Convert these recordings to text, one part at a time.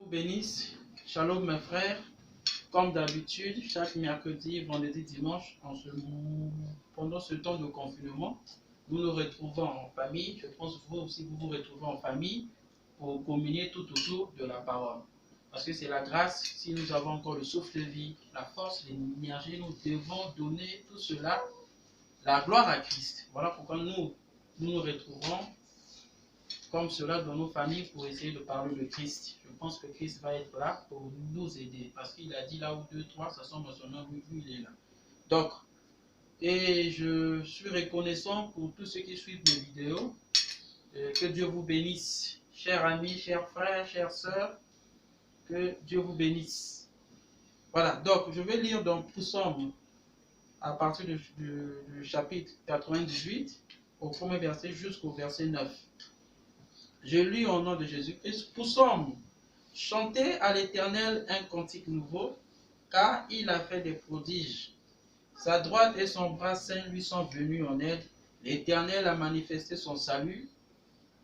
Bénisse. Shalom mes frères. Comme d'habitude, chaque mercredi, vendredi, dimanche, pendant ce temps de confinement, nous nous retrouvons en famille. Je pense que vous aussi, vous vous retrouvez en famille pour communier tout autour de la parole. Parce que c'est la grâce, si nous avons encore le souffle de vie, la force, l'énergie, nous devons donner tout cela, la gloire à Christ. Voilà pourquoi nous nous retrouvons comme cela dans nos familles pour essayer de parler de Christ. Je pense que Christ va être là pour nous aider. Parce qu'il a dit là où 2, 3, ça semble son nom, lui, il est là. Donc, et je suis reconnaissant pour tous ceux qui suivent mes vidéos. Que Dieu vous bénisse. Chers amis, chers frères, chères sœurs, que Dieu vous bénisse. Voilà, donc je vais lire dans Psaume à partir du chapitre 98, au premier verset jusqu'au verset 9. Je lis au nom de Jésus-Christ. Psaume. Chantez à l'Éternel un cantique nouveau, car il a fait des prodiges. Sa droite et son bras saint lui sont venus en aide. L'Éternel a manifesté son salut.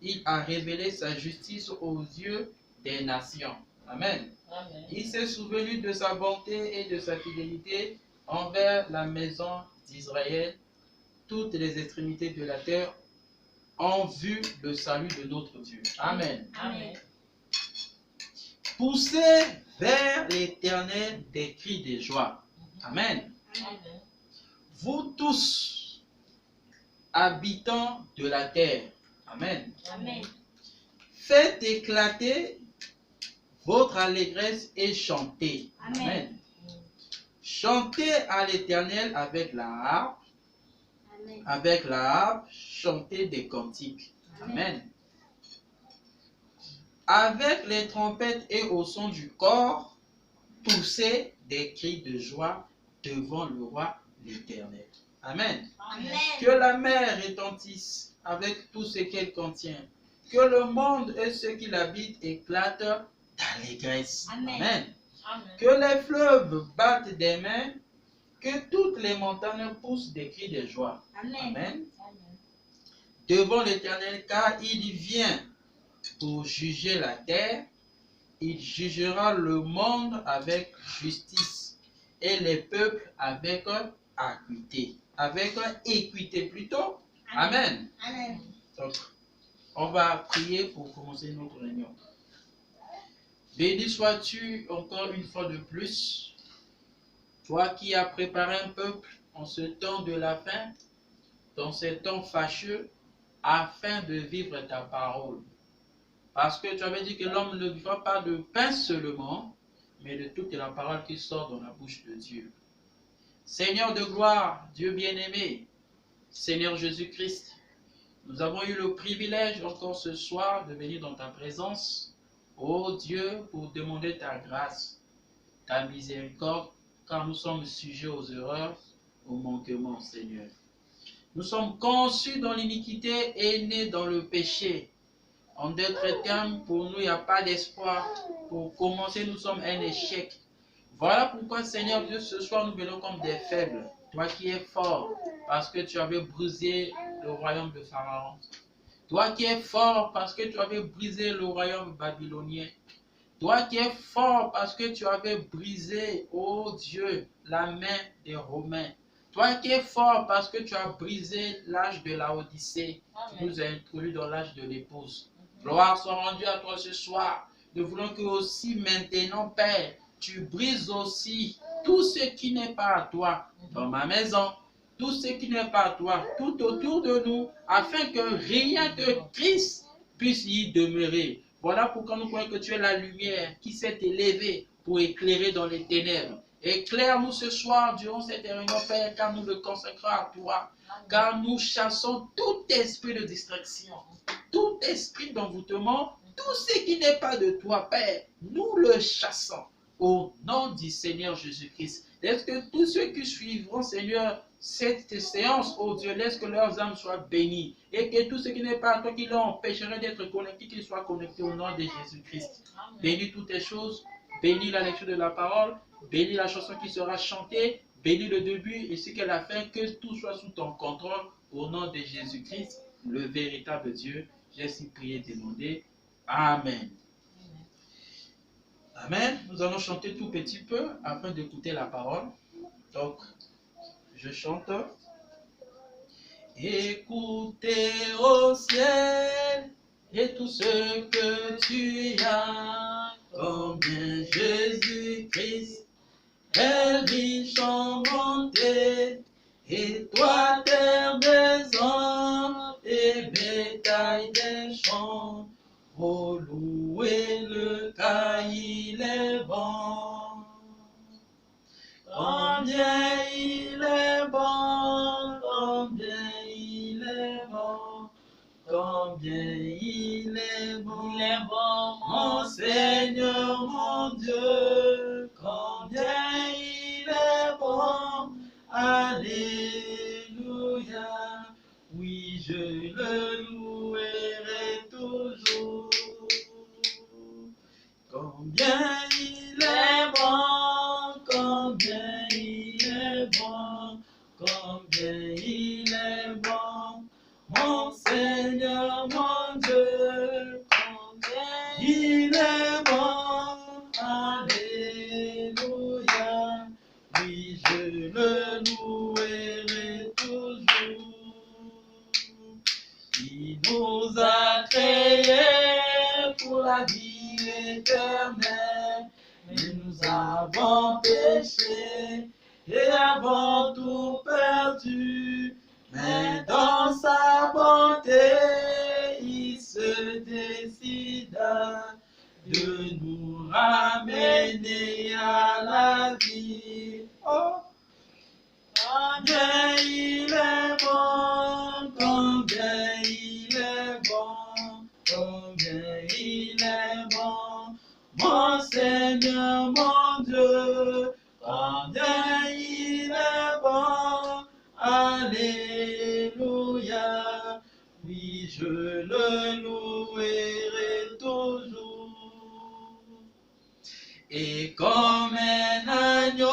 Il a révélé sa justice aux yeux des nations. Amen. Amen. Il s'est souvenu de sa bonté et de sa fidélité envers la maison d'Israël. Toutes les extrémités de la terre ont vu le salut de notre Dieu. Amen. Amen. Poussez vers l'Éternel des cris de joie. Amen. Amen. Vous tous, habitants de la terre. Amen. Amen. Faites éclater votre allégresse et chantez. Amen. Amen. Chantez à l'Éternel avec la harpe. Amen. Avec la harpe, chantez des cantiques. Amen. Avec les trompettes et au son du cor, poussez des cris de joie devant le roi l'Éternel. Amen. Amen. Que la mer retentisse avec tout ce qu'elle contient. Que le monde et ceux qui l'habitent éclatent d'allégresse. Amen. Amen. Amen. Que les fleuves battent des mains. Que toutes les montagnes poussent des cris de joie. Amen. Amen. Amen. Devant l'Éternel, car il vient pour juger la terre. Il jugera le monde avec justice et les peuples avec équité. Avec équité plutôt. Amen. Amen. Donc, on va prier pour commencer notre réunion. Béni sois-tu encore une fois de plus. Toi qui as préparé un peuple en ce temps de la fin, dans ce temps fâcheux, afin de vivre ta parole. Parce que tu avais dit que l'homme ne vivra pas de pain seulement, mais de toute la parole qui sort dans la bouche de Dieu. Seigneur de gloire, Dieu bien-aimé, Seigneur Jésus-Christ, nous avons eu le privilège encore ce soir de venir dans ta présence, ô Dieu, pour demander ta grâce, ta miséricorde, car nous sommes sujets aux erreurs, aux manquements, Seigneur. Nous sommes conçus dans l'iniquité et nés dans le péché. En d'autres termes, pour nous, il n'y a pas d'espoir. Pour commencer, nous sommes un échec. Voilà pourquoi, Seigneur Dieu, ce soir, nous venons comme des faibles. Toi qui es fort, parce que tu avais brisé le royaume de Pharaon. Toi qui es fort, parce que tu avais brisé le royaume babylonien. Toi qui es fort parce que tu avais brisé, ô Dieu, la main des Romains. Toi qui es fort parce que tu as brisé l'âge de la Odyssée. Tu nous as introduits dans l'âge de l'épouse. Gloire soit rendue à toi ce soir. Nous voulons que aussi maintenant, Père, tu brises aussi tout ce qui n'est pas à toi dans ma maison. Tout ce qui n'est pas à toi tout autour de nous, afin que rien que Christ puisse y demeurer. Voilà pourquoi nous croyons que tu es la lumière qui s'est élevée pour éclairer dans les ténèbres. Éclaire-nous ce soir durant cette réunion, Père, car nous le consacrons à toi. Car nous chassons tout esprit de distraction, tout esprit d'envoûtement, tout ce qui n'est pas de toi, Père. Nous le chassons au nom du Seigneur Jésus-Christ. Laisse que tous ceux qui suivront, Seigneur, cette séance, oh Dieu, laisse que leurs âmes soient bénies et que tout ce qui n'est pas à toi qui leur empêcherait d'être connectés, qu'ils soient connectés au nom de Jésus-Christ. Bénis toutes les choses, bénis la lecture de la parole, bénis la chanson qui sera chantée, bénis le début et ce qu'elle a fait, que tout soit sous ton contrôle au nom de Jésus-Christ, le véritable Dieu. J'ai ainsi prié et demandé. Amen. Amen. Nous allons chanter tout petit peu afin d'écouter la parole. Donc, je chante. Écoutez au ciel et tout ce que tu as, combien Jésus-Christ est riche en bonté, et toi terre des hommes et bétail des champs, oh louez le car il est bon. Combien il est bon, combien il est bon, combien il est bon, mon Seigneur, mon Dieu, combien il est bon, alléluia, oui, je le louerai toujours. Combien il est bon, combien il est bon, combien il est bon, mon Seigneur, mon Dieu, combien il est bon, alléluia, oui, je le louerai toujours. Il nous a créés pour la vie éternelle, mais nous avons péché et avons tout perdu. Mais dans sa bonté, il se décida de nous ramener à la vie. Oh! Combien il est bon, combien il est bon, combien il est bon, mon Seigneur, mon Dieu, combien il est bon, alléluia, oui, je le louerai toujours. Et comme un agneau,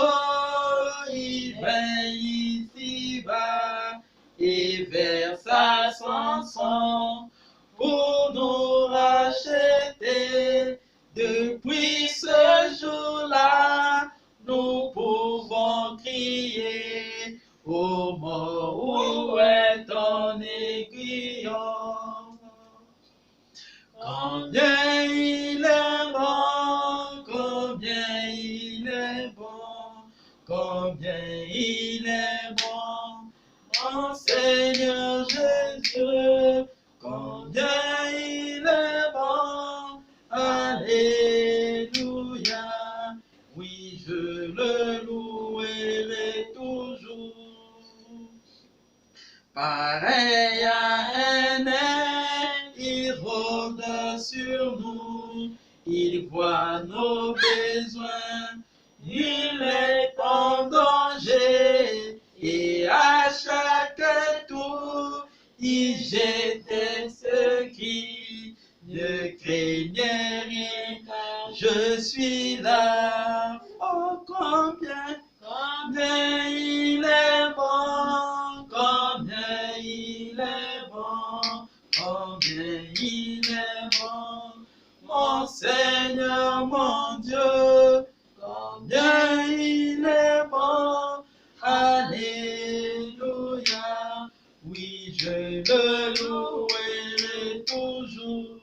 il vint ici-bas et versa son sang pour nous racheter. Depuis ce jour-là, nous pouvons crier, ô mort, où est ton aiguillon? Combien il est bon, combien il est bon, combien il est bon, mon Seigneur Jésus, combien il est bon, alléluia, oui, je le louerai toujours. Pareil à un aigle, il rôde sur nous, il voit nos besoins, il est en danger, et à chaque tour, il jette ce cri, ne craignez rien, je suis là. Oh, combien il est bon, combien il est bon, combien il est bon, mon Seigneur, mon Dieu, combien il est bon, alléluia, oui, je le louerai toujours.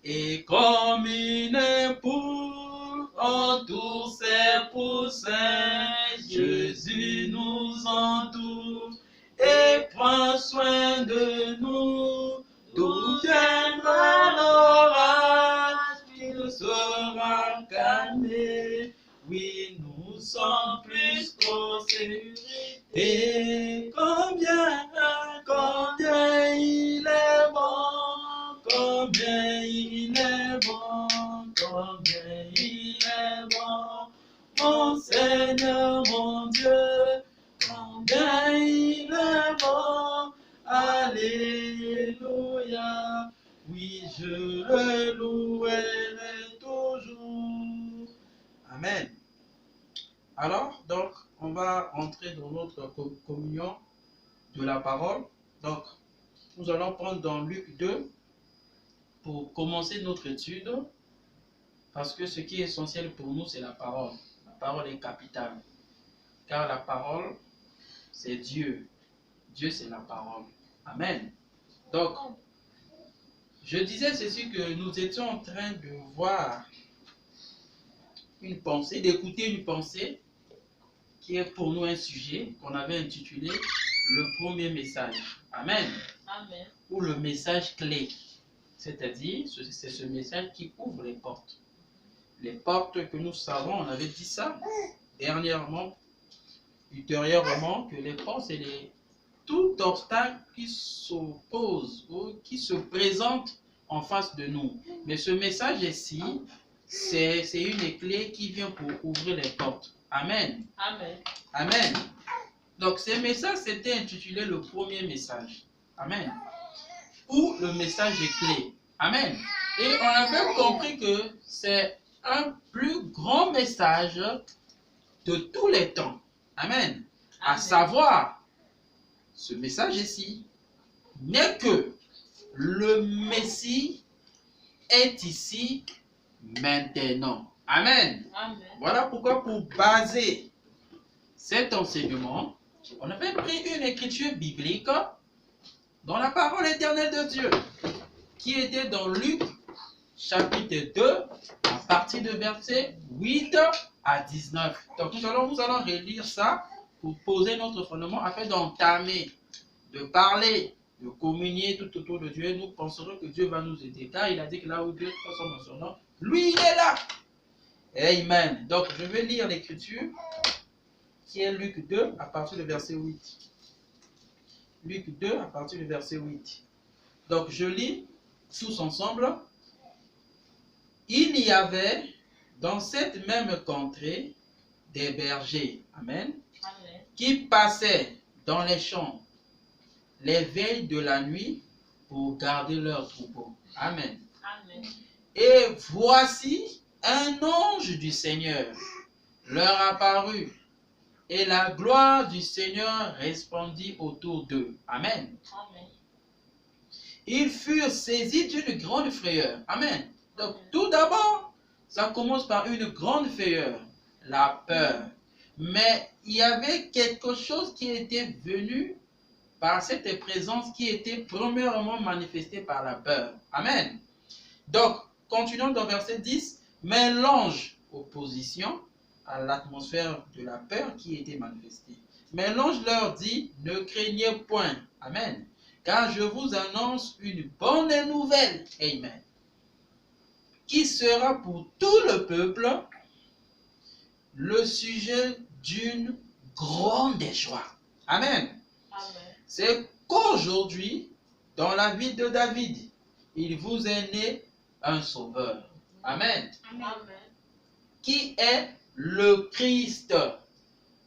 Et comme une poule entoure ses poussins, Jésus nous entoure et prend soin de nous. D'où viendra l'orage, il sera calmé. Oui, nous sommes plus qu'en sécurité. Combien il est bon, combien il est bon, combien il est bon, mon Seigneur, mon Dieu, combien il est bon, alléluia, oui, je le louerai toujours. Amen. Alors, donc, on va entrer dans notre communion de la parole. Donc, nous allons prendre dans Luc 2 pour commencer notre étude. Parce que ce qui est essentiel pour nous, c'est la parole. La parole est capitale. Car la parole, c'est Dieu. Dieu, c'est la parole. Amen. Donc, je disais ceci, que nous étions en train de voir une pensée, d'écouter une pensée qui est pour nous un sujet qu'on avait intitulé le premier message. Amen. Amen. Ou le message clé. C'est-à-dire, c'est ce message qui ouvre les portes. Les portes que nous savons, on avait dit ça dernièrement, ultérieurement, que les portes, c'est tout obstacle qui s'oppose ou qui se présente en face de nous. Mais ce message ici, c'est une clé qui vient pour ouvrir les portes. Amen. Amen. Amen. Donc, ce message, c'était intitulé le premier message. Amen. Ou le message clé. Amen. Et on avait compris que c'est un plus grand message de tous les temps. Amen. À savoir, ce message ici n'est que le Messie est ici maintenant. Amen. Amen. Voilà pourquoi, pour baser cet enseignement, on avait pris une écriture biblique dans la parole éternelle de Dieu, qui était dans Luc chapitre 2, à partir de verset 8 à 19. Donc nous allons relire ça pour poser notre fondement afin d'entamer, de parler, de communier tout autour de Dieu. Nous penserons que Dieu va nous aider, car il a dit que là où Dieu sont dans son nom, lui il est là. Amen. Donc je vais lire l'écriture qui est Luc 2 à partir du verset 8. Luc 2 à partir du verset 8. Donc je lis tous ensemble. Il y avait dans cette même contrée des bergers, amen, Amen. qui passaient dans les champs les veilles de la nuit pour garder leurs troupeaux. Amen. Amen. Et voici un ange du Seigneur leur apparut, et la gloire du Seigneur resplendit autour d'eux. Amen. Amen. Ils furent saisis d'une grande frayeur. Amen. Donc, tout d'abord, ça commence par une grande frayeur, la peur. Mais il y avait quelque chose qui était venu par cette présence qui était premièrement manifestée par la peur. Amen. Donc, continuons dans verset 10. Mais l'ange, opposition à l'atmosphère de la peur qui était manifestée. Mais l'ange leur dit, ne craignez point. Amen. Car je vous annonce une bonne nouvelle. Amen. Qui sera pour tout le peuple le sujet d'une grande joie. Amen. Amen. C'est qu'aujourd'hui, dans la vie de David, il vous est né un sauveur. Amen. Amen. Qui est le Christ,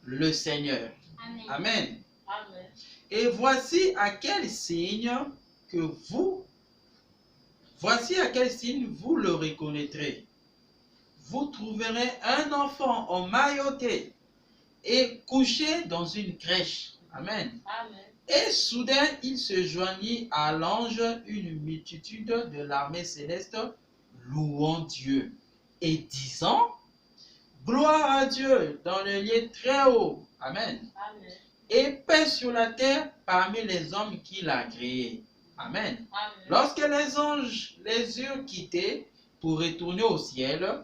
le Seigneur. Amen. Amen. Amen. Et voici à quel signe vous le reconnaîtrez. Vous trouverez un enfant emmailloté et couché dans une crèche. Amen. Amen. Et soudain, il se joignit à l'ange une multitude de l'armée céleste, louant Dieu et disant, gloire à Dieu dans le lieu très haut. Amen. Amen. Et paix sur la terre parmi les hommes qu'il a créés. Amen. Amen. Lorsque les anges les eurent quittés pour retourner au ciel,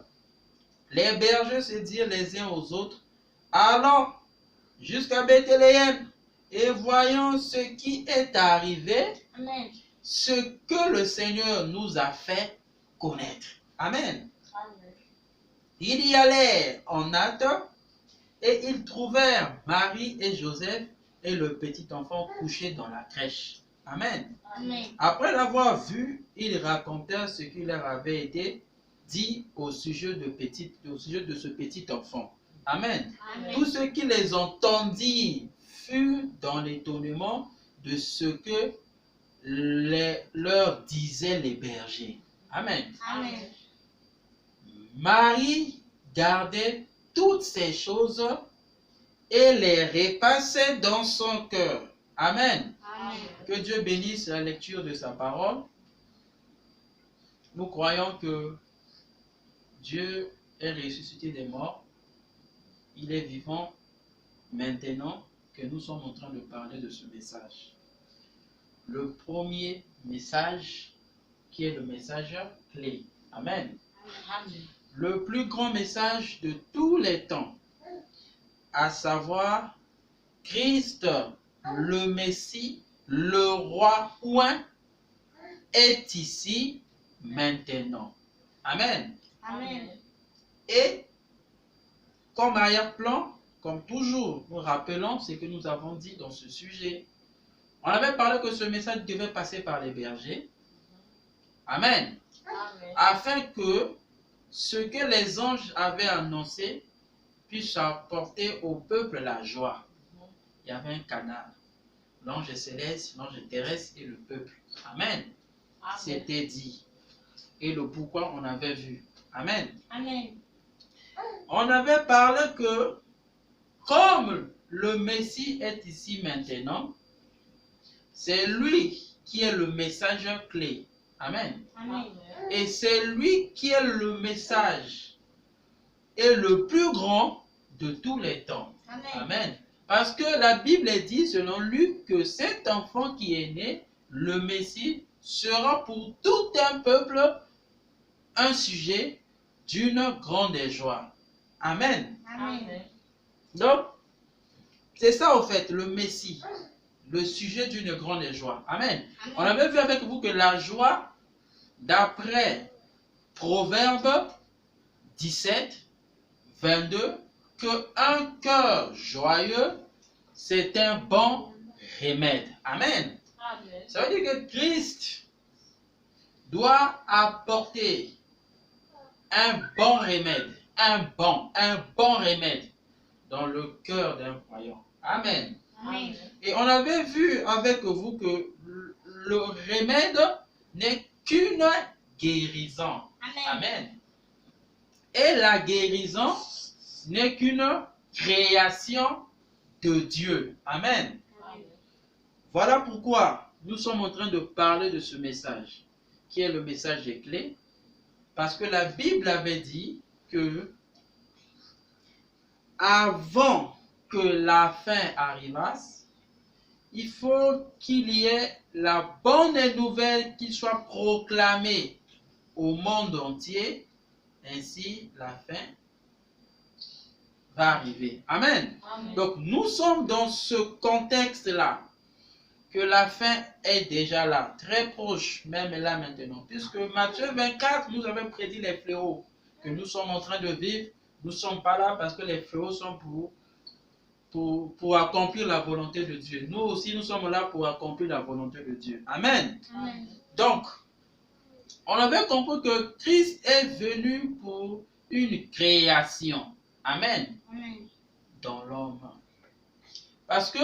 les bergers se dirent les uns aux autres, allons jusqu'à Bethléem et voyons ce qui est arrivé, Amen. ce que le Seigneur nous a fait connaître. Amen. Amen. Ils y allèrent en hâte et ils trouvèrent Marie et Joseph et le petit enfant couché dans la crèche. Amen. Amen. Après l'avoir vu, ils racontèrent ce qui leur avait été dit au sujet de ce petit enfant. Amen. Amen. Tous ceux qui les entendirent furent dans l'étonnement de ce que leur disaient les bergers. Amen. Amen. Marie gardait toutes ces choses et les repassait dans son cœur. Amen. Amen. Que Dieu bénisse la lecture de sa parole. Nous croyons que Dieu est ressuscité des morts. Il est vivant maintenant que nous sommes en train de parler de ce message. Le premier message qui est le message clé. Amen. Amen. Le plus grand message de tous les temps, à savoir Christ, le Messie, le roi oint, est ici maintenant. Amen. Amen. Et comme arrière-plan, comme toujours, nous rappelons ce que nous avons dit dans ce sujet. On avait parlé que ce message devait passer par les bergers. Amen. Amen. Afin que ce que les anges avaient annoncé puisse apporter au peuple la joie. Il y avait un canal. L'ange céleste, l'ange terrestre et le peuple. Amen. Amen. C'était dit. Et le pourquoi on avait vu. Amen. Amen. On avait parlé que comme le Messie est ici maintenant, c'est lui qui est le message clé. Amen. Amen. Et c'est lui qui est le message et le plus grand de tous les temps. Amen. Amen. Parce que la Bible dit selon Luc que cet enfant qui est né, le Messie, sera pour tout un peuple un sujet d'une grande joie. Amen. Amen. Donc, c'est ça au fait, le Messie, le sujet d'une grande joie. Amen. On avait vu avec vous que la joie, d'après Proverbe 17, 22, que un cœur joyeux, c'est un bon remède. Amen. Amen. Ça veut dire que Christ doit apporter un bon remède, un bon remède dans le cœur d'un croyant. Amen. Amen. Et on avait vu avec vous que le remède n'est qu'une guérison. Amen. Et la guérison n'est qu'une création de Dieu. Amen. Amen. Voilà pourquoi nous sommes en train de parler de ce message, qui est le message des clés, parce que la Bible avait dit que avant que la fin arrivasse, il faut qu'il y ait la bonne nouvelle qui soit proclamée au monde entier, ainsi la fin va arriver. Amen. Amen. Donc nous sommes dans ce contexte-là, que la fin est déjà là, très proche, même là maintenant. Puisque Matthieu 24 nous avait prédit les fléaux que nous sommes en train de vivre. Nous ne sommes pas là parce que les fléaux sont pour accomplir la volonté de Dieu. Nous aussi, nous sommes là pour accomplir la volonté de Dieu. Amen. Amen. Donc, on avait compris que Christ est venu pour une création. Amen. Amen. Dans l'homme. Parce que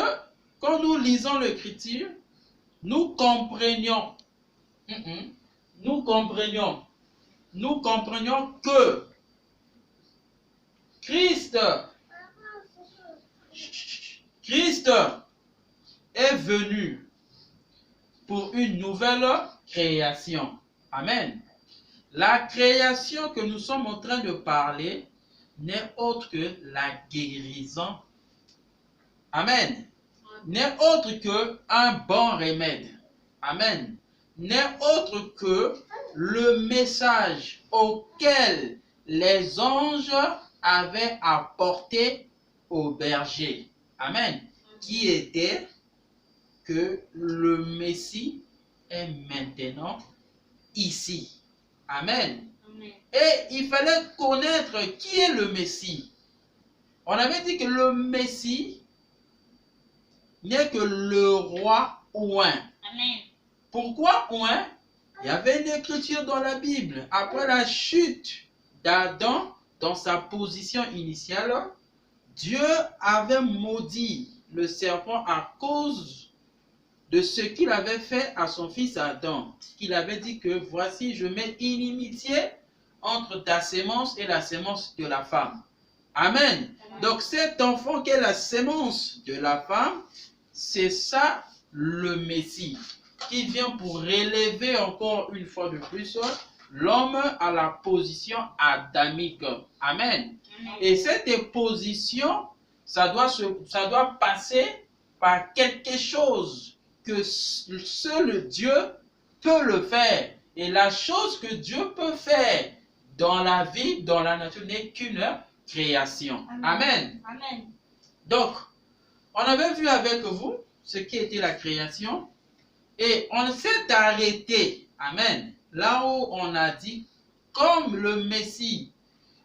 quand nous lisons l'Écriture, nous comprenions que Christ est venu pour une nouvelle création. Amen. La création que nous sommes en train de parler n'est autre que la guérison. Amen. N'est autre que un bon remède. Amen. N'est autre que le message auquel les anges avaient apporté aux bergers. Amen. Qui était que le Messie est maintenant ici. Amen. Amen. Et il fallait connaître qui est le Messie. On avait dit que le Messie n'est que le roi oint. Amen. Pourquoi oint? Il y avait une écriture dans la Bible. Après la chute d'Adam, dans sa position initiale, Dieu avait maudit le serpent à cause de ce qu'il avait fait à son fils Adam. Il avait dit que voici, je mets inimitié entre ta sémence et la sémence de la femme. Amen. Donc cet enfant qui est la sémence de la femme, c'est ça le Messie, qui vient pour relever encore une fois de plus l'homme à la position adamique. Amen. Et cette position, ça doit passer par quelque chose que seul Dieu peut le faire. Et la chose que Dieu peut faire dans la vie, dans la nature, n'est qu'une création. Amen. Amen. Donc, on avait vu avec vous ce qui était la création et on s'est arrêté, amen, là où on a dit, comme le Messie,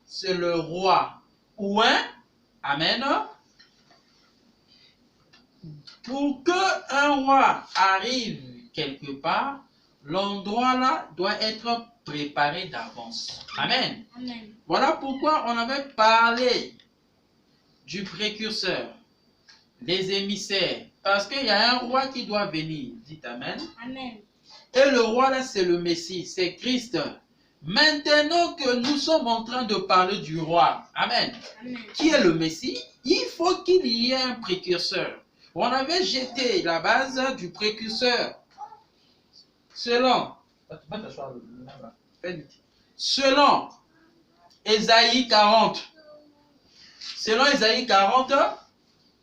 c'est le roi ou amen, pour qu'un roi arrive quelque part, l'endroit là doit être préparé d'avance. Amen. Amen. Voilà pourquoi on avait parlé du précurseur, des émissaires, parce qu'il y a un roi qui doit venir. Dites Amen. Amen. Et le roi là, c'est le Messie, c'est Christ. Maintenant que nous sommes en train de parler du roi, Amen, Amen. qui est le Messie, il faut qu'il y ait un précurseur. On avait jeté la base du précurseur selon Ésaïe 40. Selon Ésaïe 40,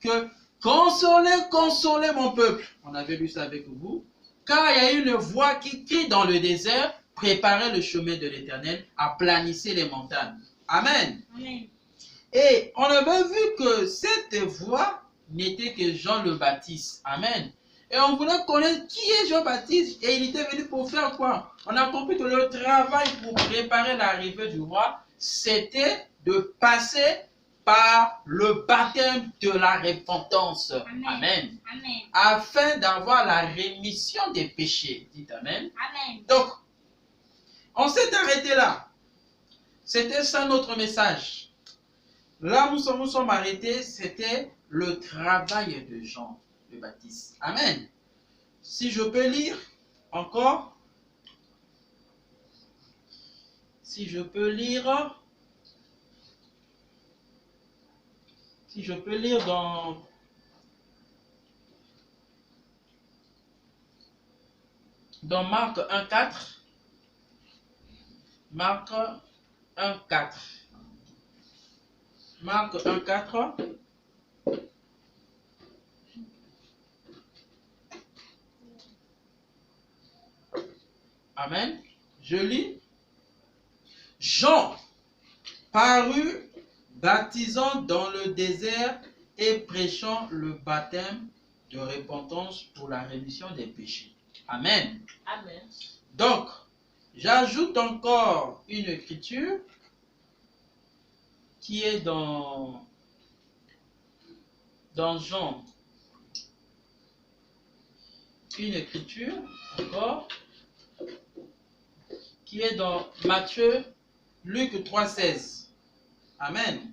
que consolez mon peuple. On avait lu ça avec vous. Car il y a une voix qui crie dans le désert, préparez le chemin de l'Éternel, aplanissez les montagnes. Amen. Amen. Et on avait vu que cette voix n'était que Jean le Baptiste. Amen. Et on voulait connaître qui est Jean Baptiste et il était venu pour faire quoi? On a compris que le travail pour préparer l'arrivée du roi, c'était de passer par le baptême de la repentance. Amen. Amen. Amen. Afin d'avoir la rémission des péchés. Dites Amen. Amen. Donc, on s'est arrêté là. C'était ça notre message. Là où nous sommes arrêtés, c'était le travail de Jean le Baptiste. Amen. Si je peux lire encore. Si je peux lire dans Marc 1,4. Marc 1,4. Marc 1,4. Amen. Je lis. Jean parut baptisant dans le désert et prêchant le baptême de repentance pour la rémission des péchés. Amen. Amen. Donc, j'ajoute encore une écriture qui est dans Jean. Une écriture encore qui est dans Matthieu, Luc 3,16. Amen.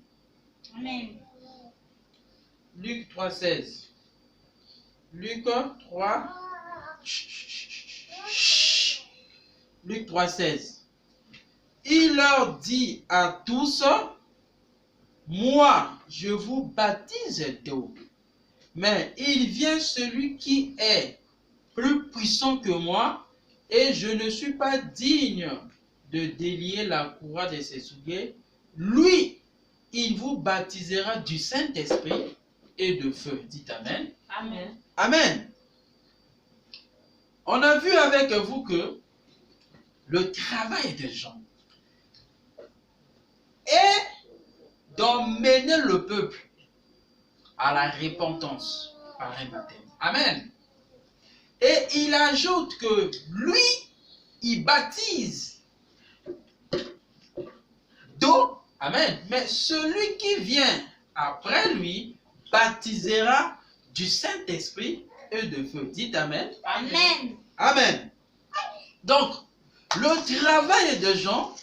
Amen. Luc 3,16. Luc 3. Luc 3,16. Il leur dit à tous, moi, je vous baptise d'eau, mais il vient celui qui est plus puissant que moi, et je ne suis pas digne de délier la courroie de ses souliers. Lui, il vous baptisera du Saint-Esprit et de feu. Dites Amen. Amen. Amen. On a vu avec vous que le travail de Jean est d'emmener le peuple à la repentance par un baptême. Amen. Et il ajoute que lui, il baptise d'eau. Amen. Mais celui qui vient après lui baptisera du Saint-Esprit et de feu. Dites Amen. Amen. Amen. Donc, le travail de Jean,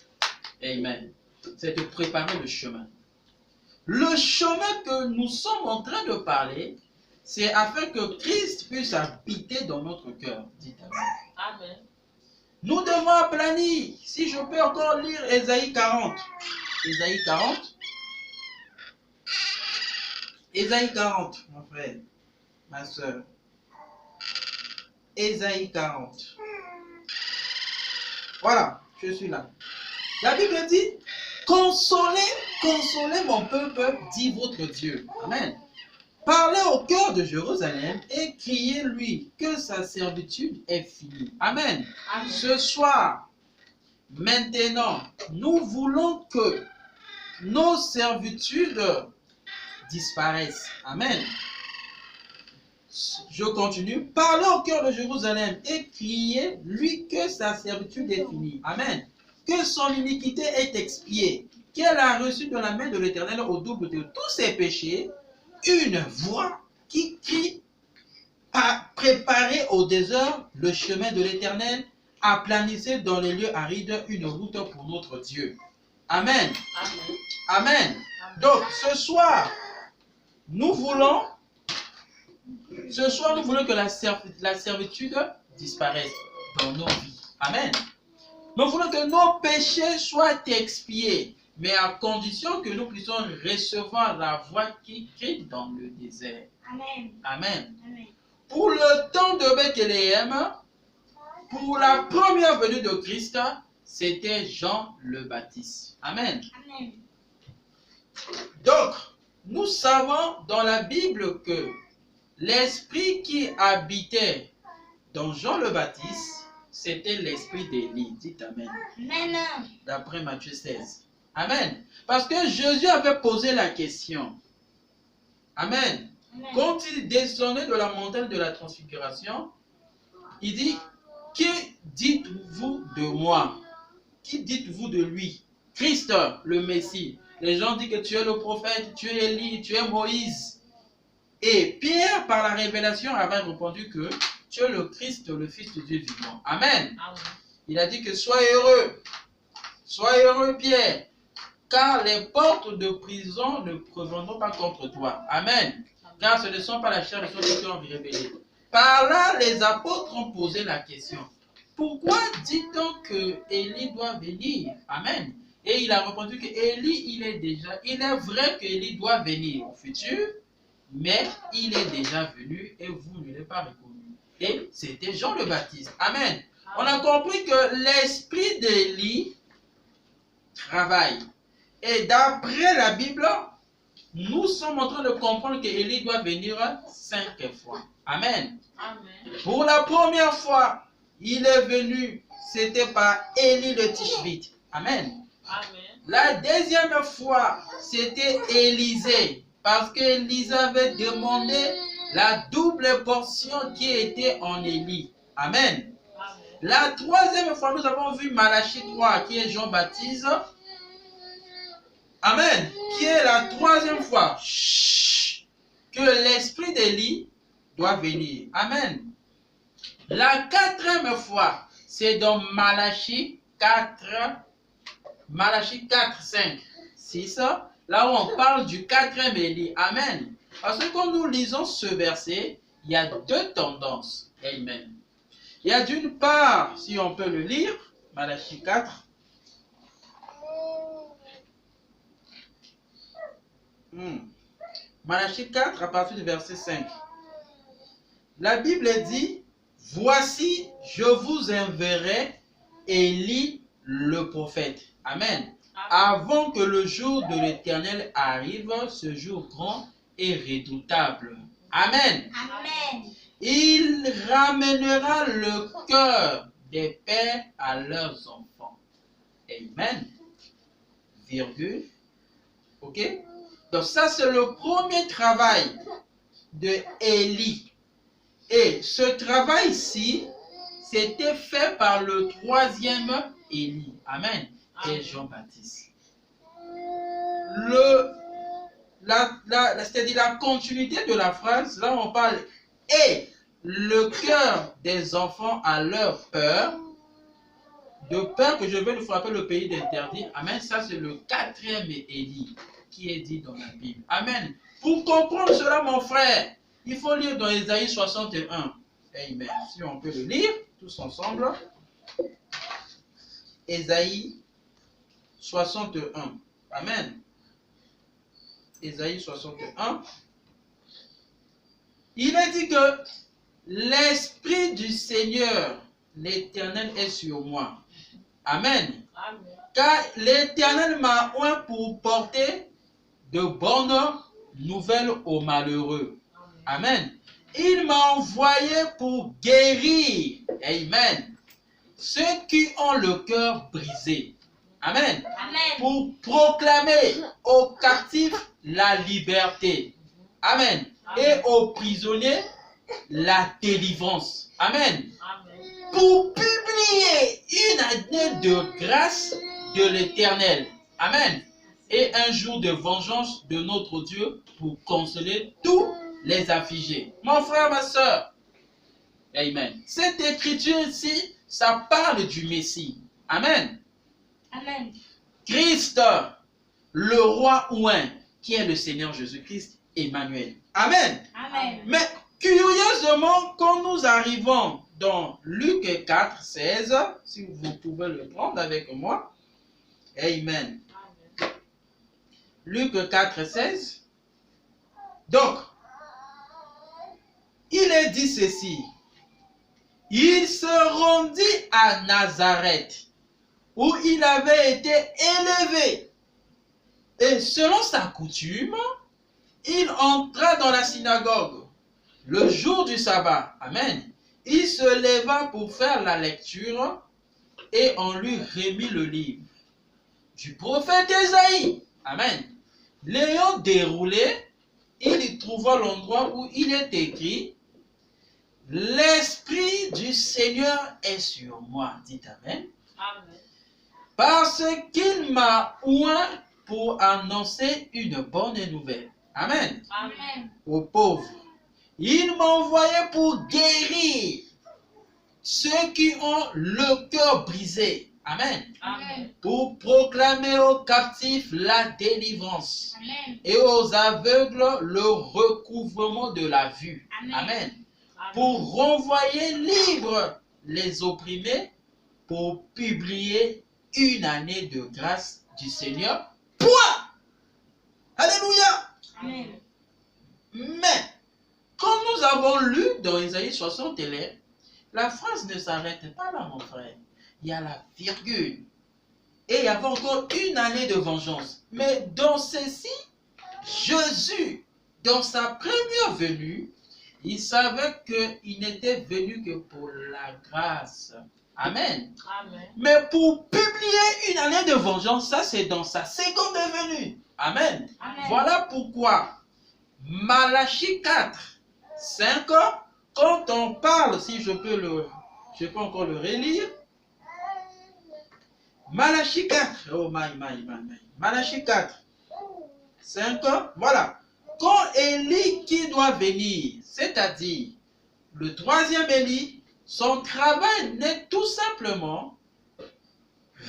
Amen, c'est de préparer le chemin. Le chemin que nous sommes en train de parler, c'est afin que Christ puisse habiter dans notre cœur. Dites Amen. Amen. Nous devons aplanir. Si je peux encore lire Ésaïe 40. Ésaïe 40. Ésaïe 40, mon frère, ma soeur. Ésaïe 40. Voilà. Je suis là. La Bible dit, consolez, consolez mon peuple, dit votre Dieu. Amen. Parlez au cœur de Jérusalem et criez-lui que sa servitude est finie. Amen. Amen. Ce soir, maintenant, nous voulons que nos servitudes disparaissent. Amen. Je continue. Parlez au cœur de Jérusalem et criez-lui que sa servitude est finie. Amen. Que son iniquité est expiée, qu'elle a reçu de la main de l'Éternel au double de tous ses péchés, une voix qui crie, préparez au désert le chemin de l'Éternel, aplanissez dans les lieux arides une route pour notre Dieu. Amen. Amen. Amen. Donc, ce soir, nous voulons que la servitude disparaisse dans nos vies. Amen. Nous voulons que nos péchés soient expiés, mais à condition que nous puissions recevoir la voix qui crie dans le désert. Amen. Amen. Amen. Pour le temps de Bethléem, pour la première venue de Christ, c'était Jean le Baptiste. Amen. Amen. Donc, nous savons dans la Bible que l'esprit qui habitait dans Jean le Baptiste, c'était l'esprit d'Élie. Dites Amen. Amen. D'après Matthieu 16. Amen. Parce que Jésus avait posé la question. Amen. Amen. Quand il descendait de la montagne de la transfiguration, il dit, qui dites-vous de moi? Qui dites-vous de lui? Christ, le Messie. Les gens disent que tu es le prophète, tu es Élie, tu es Moïse. Et Pierre, par la révélation, avait répondu que tu es le Christ, le Fils de Dieu vivant. Amen. Amen. Il a dit que sois heureux Pierre, car les portes de prison ne prévaudront pas contre toi. Amen. Car ce ne sont pas la chair des choses qui ont révélé. Par là, les apôtres ont posé la question. Pourquoi dit-on que Élie doit venir? Amen. Et il a répondu que Élie, il est vrai que Élie doit venir au futur, mais il est déjà venu et vous ne l'avez pas reconnu. Et c'était Jean le Baptiste. Amen. On a compris que l'esprit d'Élie travaille. Et d'après la Bible, nous sommes en train de comprendre qu'Élie doit venir 5 fois. Amen. Amen. Pour la première fois, il est venu, c'était par Élie le Tishbite. Amen. Amen. La deuxième fois, c'était Élisée, parce qu'Élisée avait demandé la double portion qui était en Élie. Amen. Amen. La troisième fois, nous avons vu Malachie 3, qui est Jean-Baptiste. Amen. Qui est la troisième fois que l'esprit d'Élie doit venir. Amen. La quatrième fois, c'est dans Malachie 4, 5, 6. Là où on parle du quatrième Élie. Amen. Parce que quand nous lisons ce verset, il y a deux tendances. Amen. Il y a d'une part, si on peut le lire, Malachie 4. Malachie 4 à partir du verset 5. La Bible dit, voici, je vous enverrai Élie le prophète. Amen. Avant que le jour de l'Éternel arrive, ce jour grand et redoutable. Amen. Amen. Il ramènera le cœur des pères à leurs enfants. Amen. Virgule. Ok? Donc ça, c'est le premier travail de Élie. Et ce travail-ci, c'était fait par le troisième Élie. Amen. Et Jean-Baptiste. C'est-à-dire la continuité de la phrase, là on parle et le cœur des enfants à leur peur, de peur que je vais nous frapper le pays d'interdit. Amen. Ça, c'est le quatrième Élie qui est dit dans la Bible. Amen. Pour comprendre cela, mon frère, il faut lire dans Ésaïe 61. Amen. Si on peut le lire tous ensemble. Ésaïe 61. Amen. Ésaïe 61. Il est dit que l'Esprit du Seigneur, l'Éternel, est sur moi. Amen. Amen. Car l'Éternel m'a oint pour porter de bonnes nouvelles aux malheureux. Amen. Il m'a envoyé pour guérir, amen, ceux qui ont le cœur brisé. Amen. Amen. Pour proclamer aux captifs la liberté. Amen. Et aux prisonniers la délivrance. Amen. Amen. Pour publier une année de grâce de l'Éternel. Amen. Et un jour de vengeance de notre Dieu pour consoler tous les affligés. Mon frère, ma soeur. Amen. Cette écriture ici, ça parle du Messie. Amen. Amen. Christ, le roi oint, qui est le Seigneur Jésus-Christ, Emmanuel. Amen. Amen. Mais curieusement, quand nous arrivons dans Luc 4, 16, si vous pouvez le prendre avec moi. Amen. Luc 4, 16. Donc, il est dit ceci. Il se rendit à Nazareth, où il avait été élevé. Et selon sa coutume, il entra dans la synagogue le jour du sabbat. Amen. Il se leva pour faire la lecture et on lui remit le livre du prophète Ésaïe. Amen. L'ayant déroulé, il y trouva l'endroit où il est écrit « L'Esprit du Seigneur est sur moi. » Dites Amen. Amen. Parce qu'il m'a oint pour annoncer une bonne nouvelle. Amen. Amen. Aux pauvres. Il m'a envoyé pour guérir ceux qui ont le cœur brisé. Amen. Amen. Pour proclamer aux captifs la délivrance. Amen. Et aux aveugles le recouvrement de la vue. Amen. Amen. Pour renvoyer libres les opprimés, pour publier une année de grâce du Seigneur. Point. Alléluia. Amen. Mais, quand nous avons lu dans Isaïe 60, la phrase ne s'arrête pas là, mon frère. Il y a la virgule. Et il y avait encore une année de vengeance. Mais dans ceci, Jésus, dans sa première venue, il savait qu'il n'était venu que pour la grâce. Amen. Amen. Mais pour publier une année de vengeance, ça c'est dans sa seconde venue. Amen. Amen. Voilà pourquoi Malachie 4, 5, quand on parle, si je peux encore le relire. Malachie 4, oh my. Malachie 4, 5, voilà. Quand Élie qui doit venir, c'est-à-dire le troisième Élie, son travail n'est tout simplement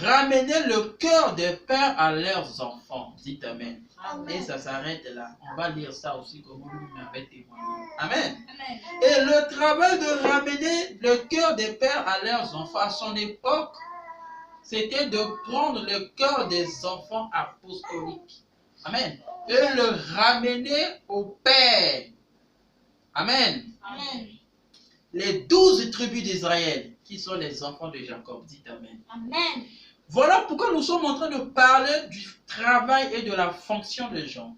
ramener le cœur des pères à leurs enfants. Dites Amen. Amen. Et ça s'arrête là. On va lire ça aussi comme lui m'avait témoigné. Amen. Amen. Et le travail de ramener le cœur des pères à leurs enfants à son époque, c'était de prendre le cœur des enfants apostoliques. Amen. Et le ramener au Père. Amen. Amen. Les 12 tribus d'Israël, qui sont les enfants de Jacob. Dites Amen. Amen. Voilà pourquoi nous sommes en train de parler du travail et de la fonction des gens.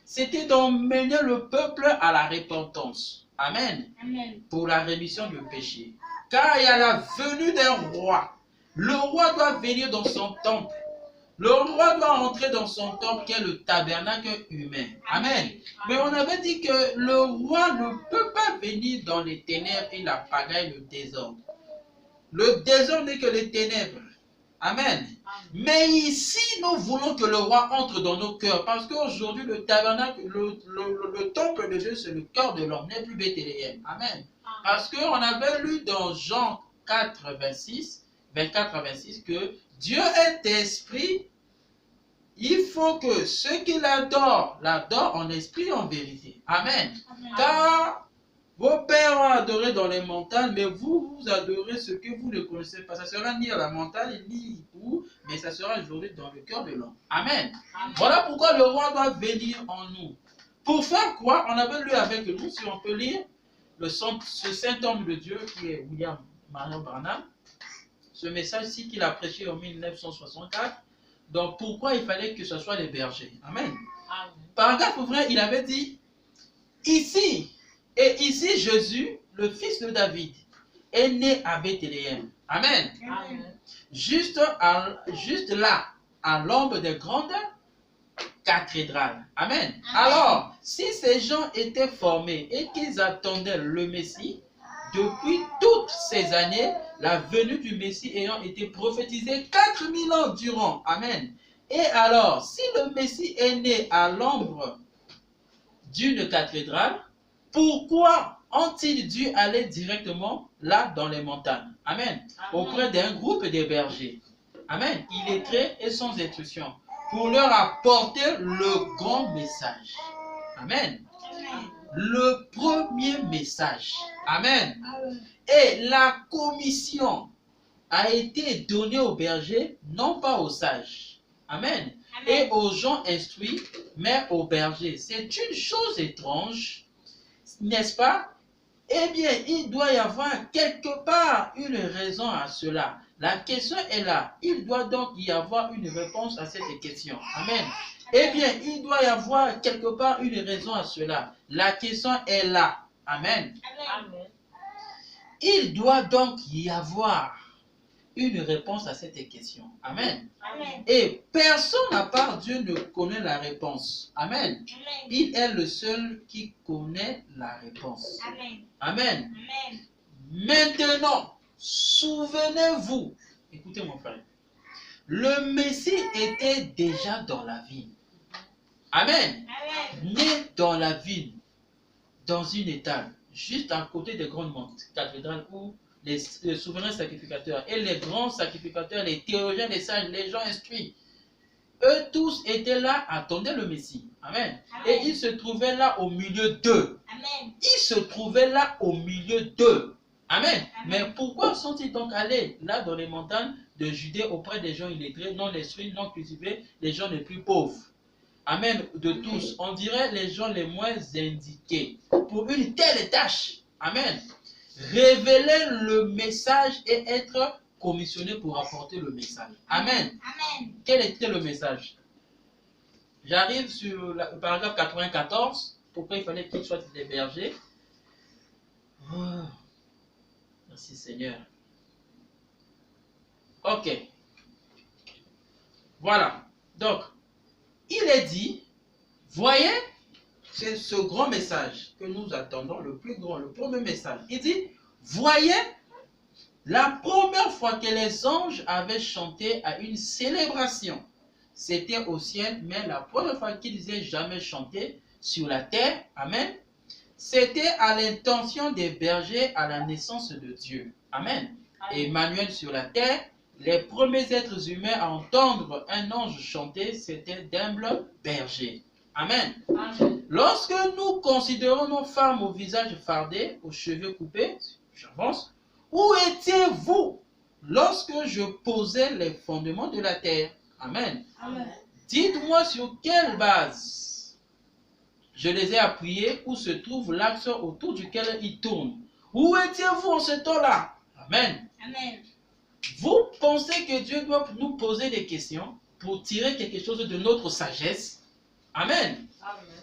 C'était d'emmener le peuple à la repentance. Amen. Amen. Pour la rémission du péché. Car il y a la venue d'un roi. Le roi doit venir dans son temple. Le roi doit entrer dans son temple qui est le tabernacle humain. Amen. Mais on avait dit que le roi ne peut pas venir dans les ténèbres et la pagaille, le désordre. Le désordre n'est que les ténèbres. Amen. Mais ici, nous voulons que le roi entre dans nos cœurs. Parce qu'aujourd'hui, le tabernacle, le temple de Dieu, c'est le cœur de l'homme, n'est plus Bethléem. Amen. Parce qu'on avait lu dans Jean 4, 26, 24 à 26, que Dieu est esprit. Il faut que ceux qui l'adorent en esprit et en vérité. Amen. Amen. Car vos pères ont adoré dans les montagnes, mais vous adorez ce que vous ne connaissez pas. Ça sera ni à la montagne, ni où, mais ça sera aujourd'hui dans le cœur de l'homme. Amen. Amen. Voilà pourquoi le roi doit venir en nous. Pour faire quoi? On avait lu avec nous, si on peut lire, ce saint homme de Dieu qui est William Marion Branham. ce message-ci qu'il a prêché en 1964. Donc, pourquoi il fallait que ce soit les bergers? Amen. Amen. Paragraphe vrai, il avait dit, ici, Jésus, le fils de David, est né à Bethléem. Amen. Amen. Juste là, à l'ombre des grandes cathédrales. Amen. Alors, si ces gens étaient formés et qu'ils attendaient le Messie, depuis toutes ces années, la venue du Messie ayant été prophétisée 4000 ans durant. Amen. Et alors, si le Messie est né à l'ombre d'une cathédrale, pourquoi ont-ils dû aller directement là dans les montagnes? Amen. Auprès d'un groupe de bergers. Amen. Illettrés et sans instruction. Pour leur apporter le grand message. Amen. Le premier message. Amen. Et la commission a été donnée aux bergers, non pas aux sages. Amen. Et aux gens instruits, mais aux bergers. C'est une chose étrange, n'est-ce pas? Eh bien, il doit y avoir quelque part une raison à cela. La question est là. Il doit donc y avoir une réponse à cette question. Amen. Eh bien, il doit y avoir quelque part une raison à cela. La question est là. Amen. Amen. Il doit donc y avoir une réponse à cette question. Amen. Amen. Et personne à part Dieu ne connaît la réponse. Amen. Amen. Il est le seul qui connaît la réponse. Amen. Amen. Amen. Maintenant, souvenez-vous, écoutez mon frère, le Messie était déjà dans la ville. Amen. Amen. Né dans la ville, dans une étale, juste à côté des grandes cathédrales où les souverains sacrificateurs et les grands sacrificateurs, les théologiens, les sages, les gens instruits, eux tous étaient là, attendaient le Messie. Amen. Amen. Et ils se trouvaient là au milieu d'eux. Amen. Ils se trouvaient là au milieu d'eux. Amen. Amen. Mais pourquoi sont-ils donc allés là dans les montagnes de Judée auprès des gens illettrés, non instruits, non cultivés, les gens les plus pauvres? Amen. De tous. On dirait les gens les moins indiqués pour une telle tâche. Amen. Révéler le message et être commissionné pour apporter le message. Amen. Amen. Quel était le message? J'arrive sur le paragraphe 94. Pourquoi il fallait qu'ils soient des bergers? Oh, merci Seigneur. Ok. Voilà. Donc, il est dit, voyez, c'est ce grand message que nous attendons, le plus grand, le premier message. Il dit, voyez, la première fois que les anges avaient chanté à une célébration, c'était au ciel, mais la première fois qu'ils aient jamais chanté sur la terre, amen, c'était à l'intention des bergers à la naissance de Dieu. Amen. Emmanuel sur la terre, les premiers êtres humains à entendre un ange chanter, c'était d'humbles bergers. Amen. Amen. Lorsque nous considérons nos femmes au visage fardé, aux cheveux coupés, j'avance, où étiez-vous lorsque je posais les fondements de la terre? Amen. Amen. Dites-moi sur quelle base je les ai appuyés, où se trouve l'axe autour duquel ils tournent. Où étiez-vous en ce temps-là? Amen. Amen. Vous pensez que Dieu doit nous poser des questions pour tirer quelque chose de notre sagesse? Amen. Amen.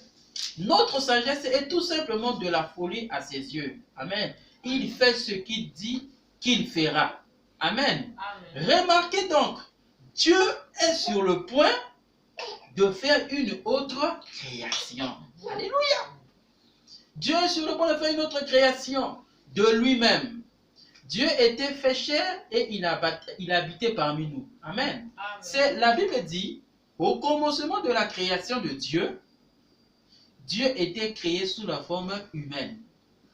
Notre sagesse est tout simplement de la folie à ses yeux. Amen. Il fait ce qu'il dit qu'il fera. Amen. Amen. Remarquez donc, Dieu est sur le point de faire une autre création. Alléluia. Dieu est sur le point de faire une autre création de lui-même. Dieu était fait chair et il habitait parmi nous. Amen. Amen. La Bible dit, au commencement de la création de Dieu, Dieu était créé sous la forme humaine.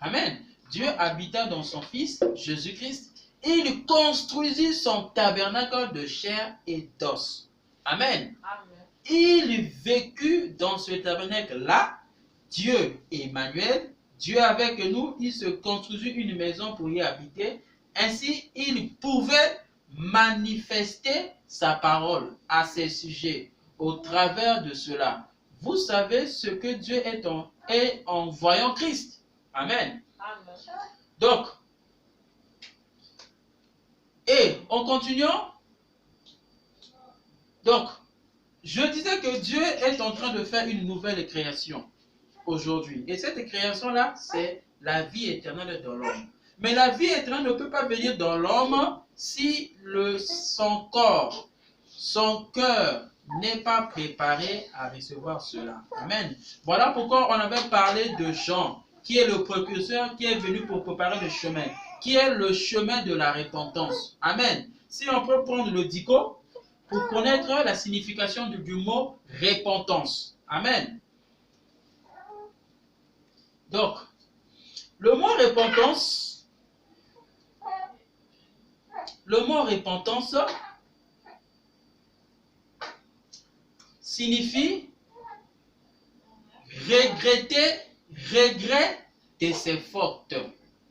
Amen. Dieu habita dans son Fils, Jésus-Christ. Il construisit son tabernacle de chair et d'os. Amen. Amen. Il vécut dans ce tabernacle-là, Dieu Emmanuel, Dieu avec nous, il se construisit une maison pour y habiter. Ainsi, il pouvait manifester sa parole à ses sujets au travers de cela. Vous savez ce que Dieu est en voyant Christ. Amen. Amen. Donc, Et en continuant, donc, je disais que Dieu est en train de faire une nouvelle création aujourd'hui. Et cette création-là, c'est la vie éternelle dans l'homme. Mais la vie éternelle ne peut pas venir dans l'homme si son corps, son cœur n'est pas préparé à recevoir cela. Amen. Voilà pourquoi on avait parlé de Jean, qui est le précurseur, qui est venu pour préparer le chemin, qui est le chemin de la repentance. Amen. Si on peut prendre le dico pour connaître la signification du mot repentance. Amen. Donc, le mot repentance signifie regret de ses fautes.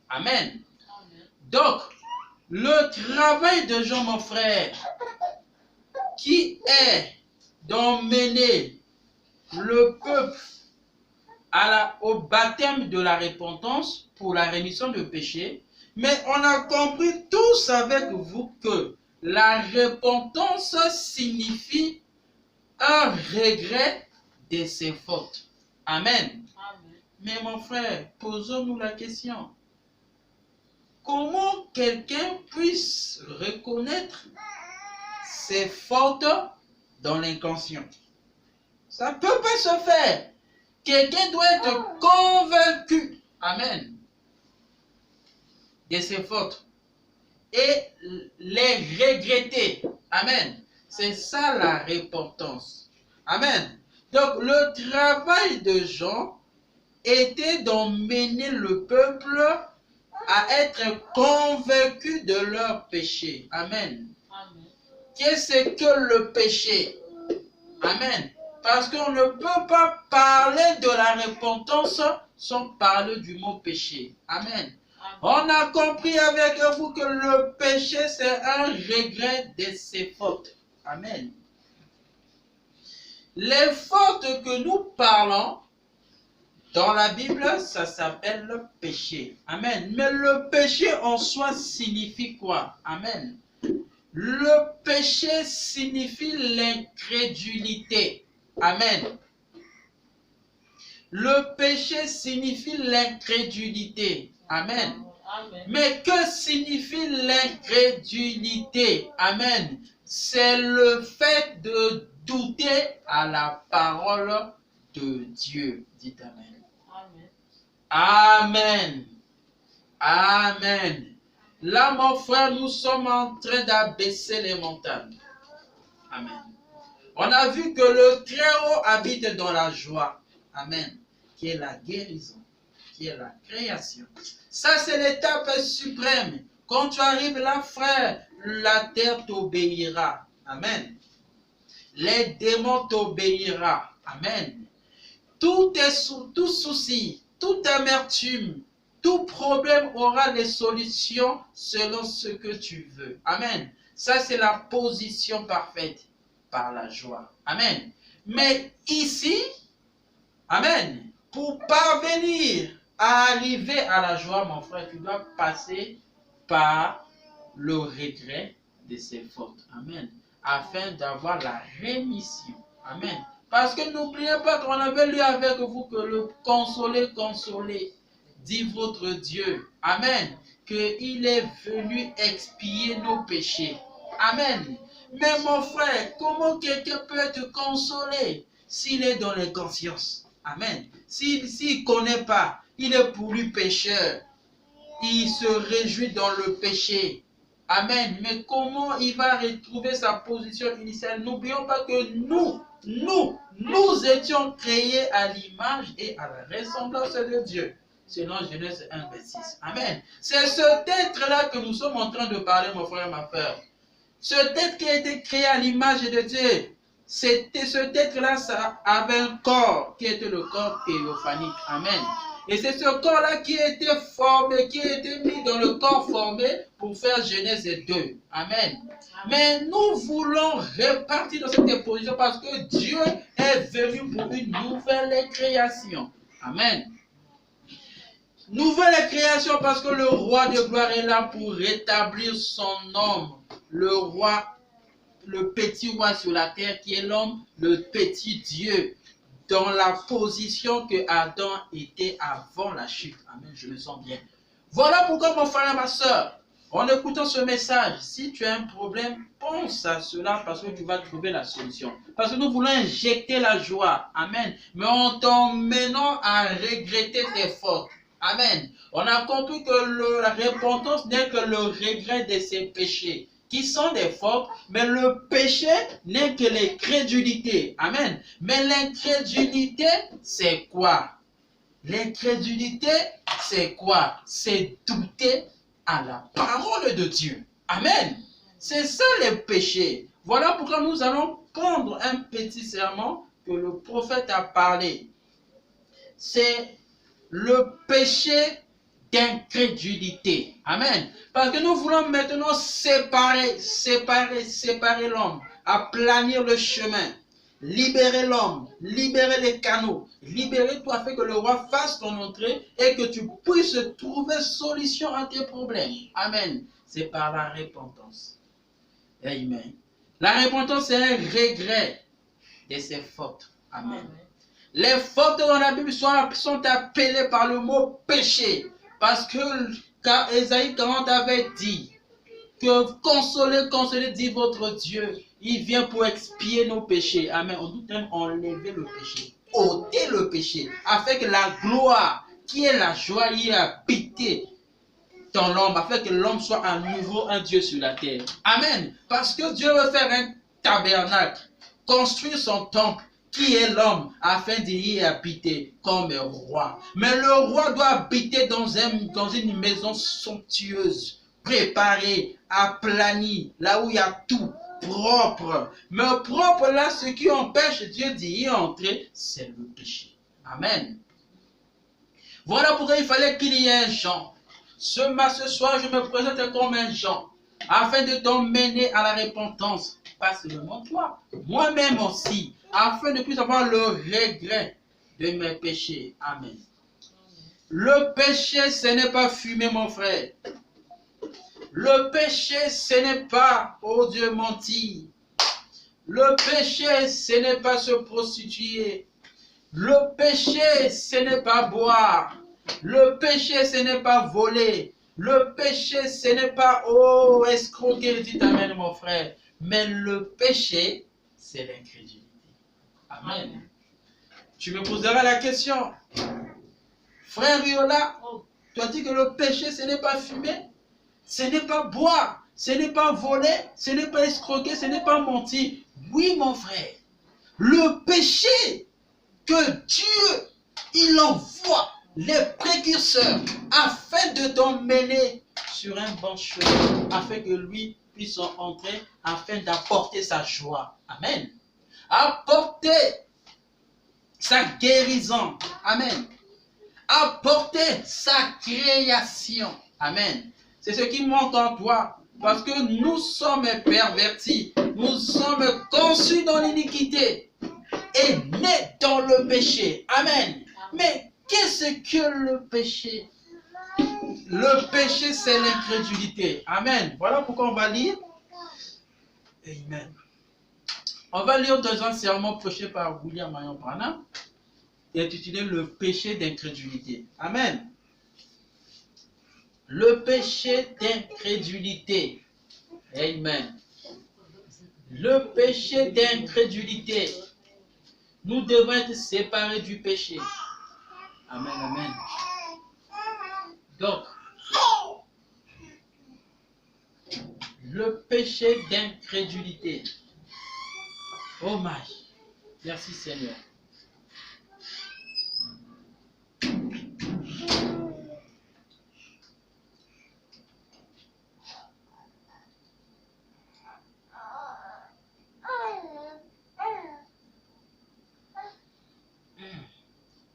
Amen. Donc, le travail de Jean, mon frère, qui est d'emmener le peuple au baptême de la repentance pour la rémission de péché, mais on a compris tous avec vous que la repentance signifie un regret de ses fautes. Amen. Amen. Mais mon frère, posons-nous la question. Comment quelqu'un puisse reconnaître ses fautes dans l'inconscient? Ça ne peut pas se faire. Quelqu'un doit être convaincu, amen, de ses fautes et les regretter. Amen. C'est ça la repentance. Amen. Donc le travail de Jean était d'emmener le peuple à être convaincu de leur péché. Amen. Amen. Qu'est-ce que le péché? Amen. Parce qu'on ne peut pas parler de la repentance sans parler du mot péché. Amen. Amen. On a compris avec vous que le péché, c'est un regret de ses fautes. Amen. Les fautes que nous parlons dans la Bible, ça s'appelle le péché. Amen. Mais le péché en soi signifie quoi? Amen. Le péché signifie l'incrédulité. Amen. Le péché signifie l'incrédulité. Amen. Amen. Mais que signifie l'incrédulité? Amen. C'est le fait de douter à la parole de Dieu. Dites Amen. Amen. Amen. Là, mon frère, nous sommes en train d'abaisser les montagnes. Amen. On a vu que le Très-Haut habite dans la joie. Amen. Qui est la guérison, qui est la création. Ça, c'est l'étape suprême. Quand tu arrives là, frère, la terre t'obéira. Amen. Les démons t'obéiront. Amen. Tout souci, toute amertume, tout problème aura des solutions selon ce que tu veux. Amen. Ça, c'est la position parfaite par la joie. Amen. Mais ici, amen, pour parvenir à arriver à la joie, mon frère, tu dois passer par le regret de ses fautes. Amen. Afin d'avoir la rémission. Amen. Parce que n'oubliez pas qu'on avait lu avec vous que le consoler, dit votre Dieu. Amen. Qu'il est venu expier nos péchés. Amen. Mais mon frère, comment quelqu'un peut être consolé s'il est dans l'inconscience? Amen. S'il ne connaît pas, il est pour lui pécheur. Il se réjouit dans le péché. Amen. Mais comment il va retrouver sa position initiale? N'oublions pas que nous étions créés à l'image et à la ressemblance de Dieu. Selon Genèse 1, verset 6. Amen. C'est cet être-là que nous sommes en train de parler, mon frère et ma soeur. Cet être qui a été créé à l'image de Dieu, cet être-là, ça avait un corps qui était le corps théophanique. Amen. Et c'est ce corps-là qui a été formé, qui a été mis dans le corps formé pour faire Genèse 2. Amen. Mais nous voulons repartir dans cette position parce que Dieu est venu pour une nouvelle création. Amen. Nouvelle création parce que le roi de gloire est là pour rétablir son homme. Le roi, le petit roi sur la terre qui est l'homme, le petit Dieu, dans la position que Adam était avant la chute. Amen, je me sens bien. Voilà pourquoi mon frère et ma soeur, en écoutant ce message, si tu as un problème, pense à cela parce que tu vas trouver la solution. Parce que nous voulons injecter la joie. Amen. Mais en t'emmenant à regretter tes fautes. Amen. On a compris que la repentance n'est que le regret de ses péchés, qui sont des fautes, mais le péché n'est que l'incrédulité. Amen. Mais l'incrédulité, c'est quoi? L'incrédulité, c'est quoi? C'est douter à la parole de Dieu. Amen. C'est ça le péché. Voilà pourquoi nous allons prendre un petit serment que le prophète a parlé. C'est le péché d'incrédulité. Amen. Parce que nous voulons maintenant séparer l'homme, aplanir le chemin, libérer l'homme, libérer les canaux, libérer toi afin que le roi fasse ton entrée et que tu puisses trouver solution à tes problèmes. Amen. C'est par la repentance. Amen. La repentance, c'est un regret de ses fautes. Amen. Les fautes dans la Bible sont appelées par le mot péché. Parce que car Ésaïe 40 avait dit que consolez, dit votre Dieu. Il vient pour expier nos péchés. Amen. On doit même enlever le péché, ôter le péché, afin que la gloire, qui est la joie, y habite dans l'homme, afin que l'homme soit à nouveau un Dieu sur la terre. Amen. Parce que Dieu veut faire un tabernacle, construire son temple, qui est l'homme, afin d'y habiter comme roi. Mais le roi doit habiter dans une maison somptueuse, préparée, aplanie, là où il y a tout, propre. Mais propre là, ce qui empêche Dieu d'y entrer, c'est le péché. Amen. Voilà pourquoi il fallait qu'il y ait un Jean. Ce soir, je me présente comme un Jean, afin de t'emmener à la repentance. Pas seulement toi, moi-même aussi, afin de plus avoir le regret de mes péchés. Amen. Le péché, ce n'est pas fumer, mon frère. Le péché, ce n'est pas, oh Dieu, mentir. Le péché, ce n'est pas se prostituer. Le péché, ce n'est pas boire. Le péché, ce n'est pas voler. Le péché, ce n'est pas, oh, escroquer, dit amen, mon frère. Mais le péché, c'est l'incrédulité. Amen. Tu me poseras la question. Frère Viola, tu as dit que le péché, ce n'est pas fumer, ce n'est pas boire, ce n'est pas voler, ce n'est pas escroquer, ce n'est pas mentir. Oui, mon frère. Le péché que Dieu, il envoie les précurseurs afin de t'emmener sur un bon chemin, afin que lui puisse entrer, afin d'apporter sa joie. Amen. Apporter sa guérison. Amen. Apporter sa création. Amen. C'est ce qui manque en toi. Parce que nous sommes pervertis. Nous sommes conçus dans l'iniquité et nés dans le péché. Amen. Mais qu'est-ce que le péché? Le péché, c'est l'incrédulité. Amen. Voilà pourquoi on va lire. Amen. On va lire dans un sermon prêché par William Marion Branham, intitulé Le péché d'incrédulité. Amen. Le péché d'incrédulité. Amen. Le péché d'incrédulité. Nous devons être séparés du péché. Amen, amen. Donc, le péché d'incrédulité. Oh my. Merci Seigneur.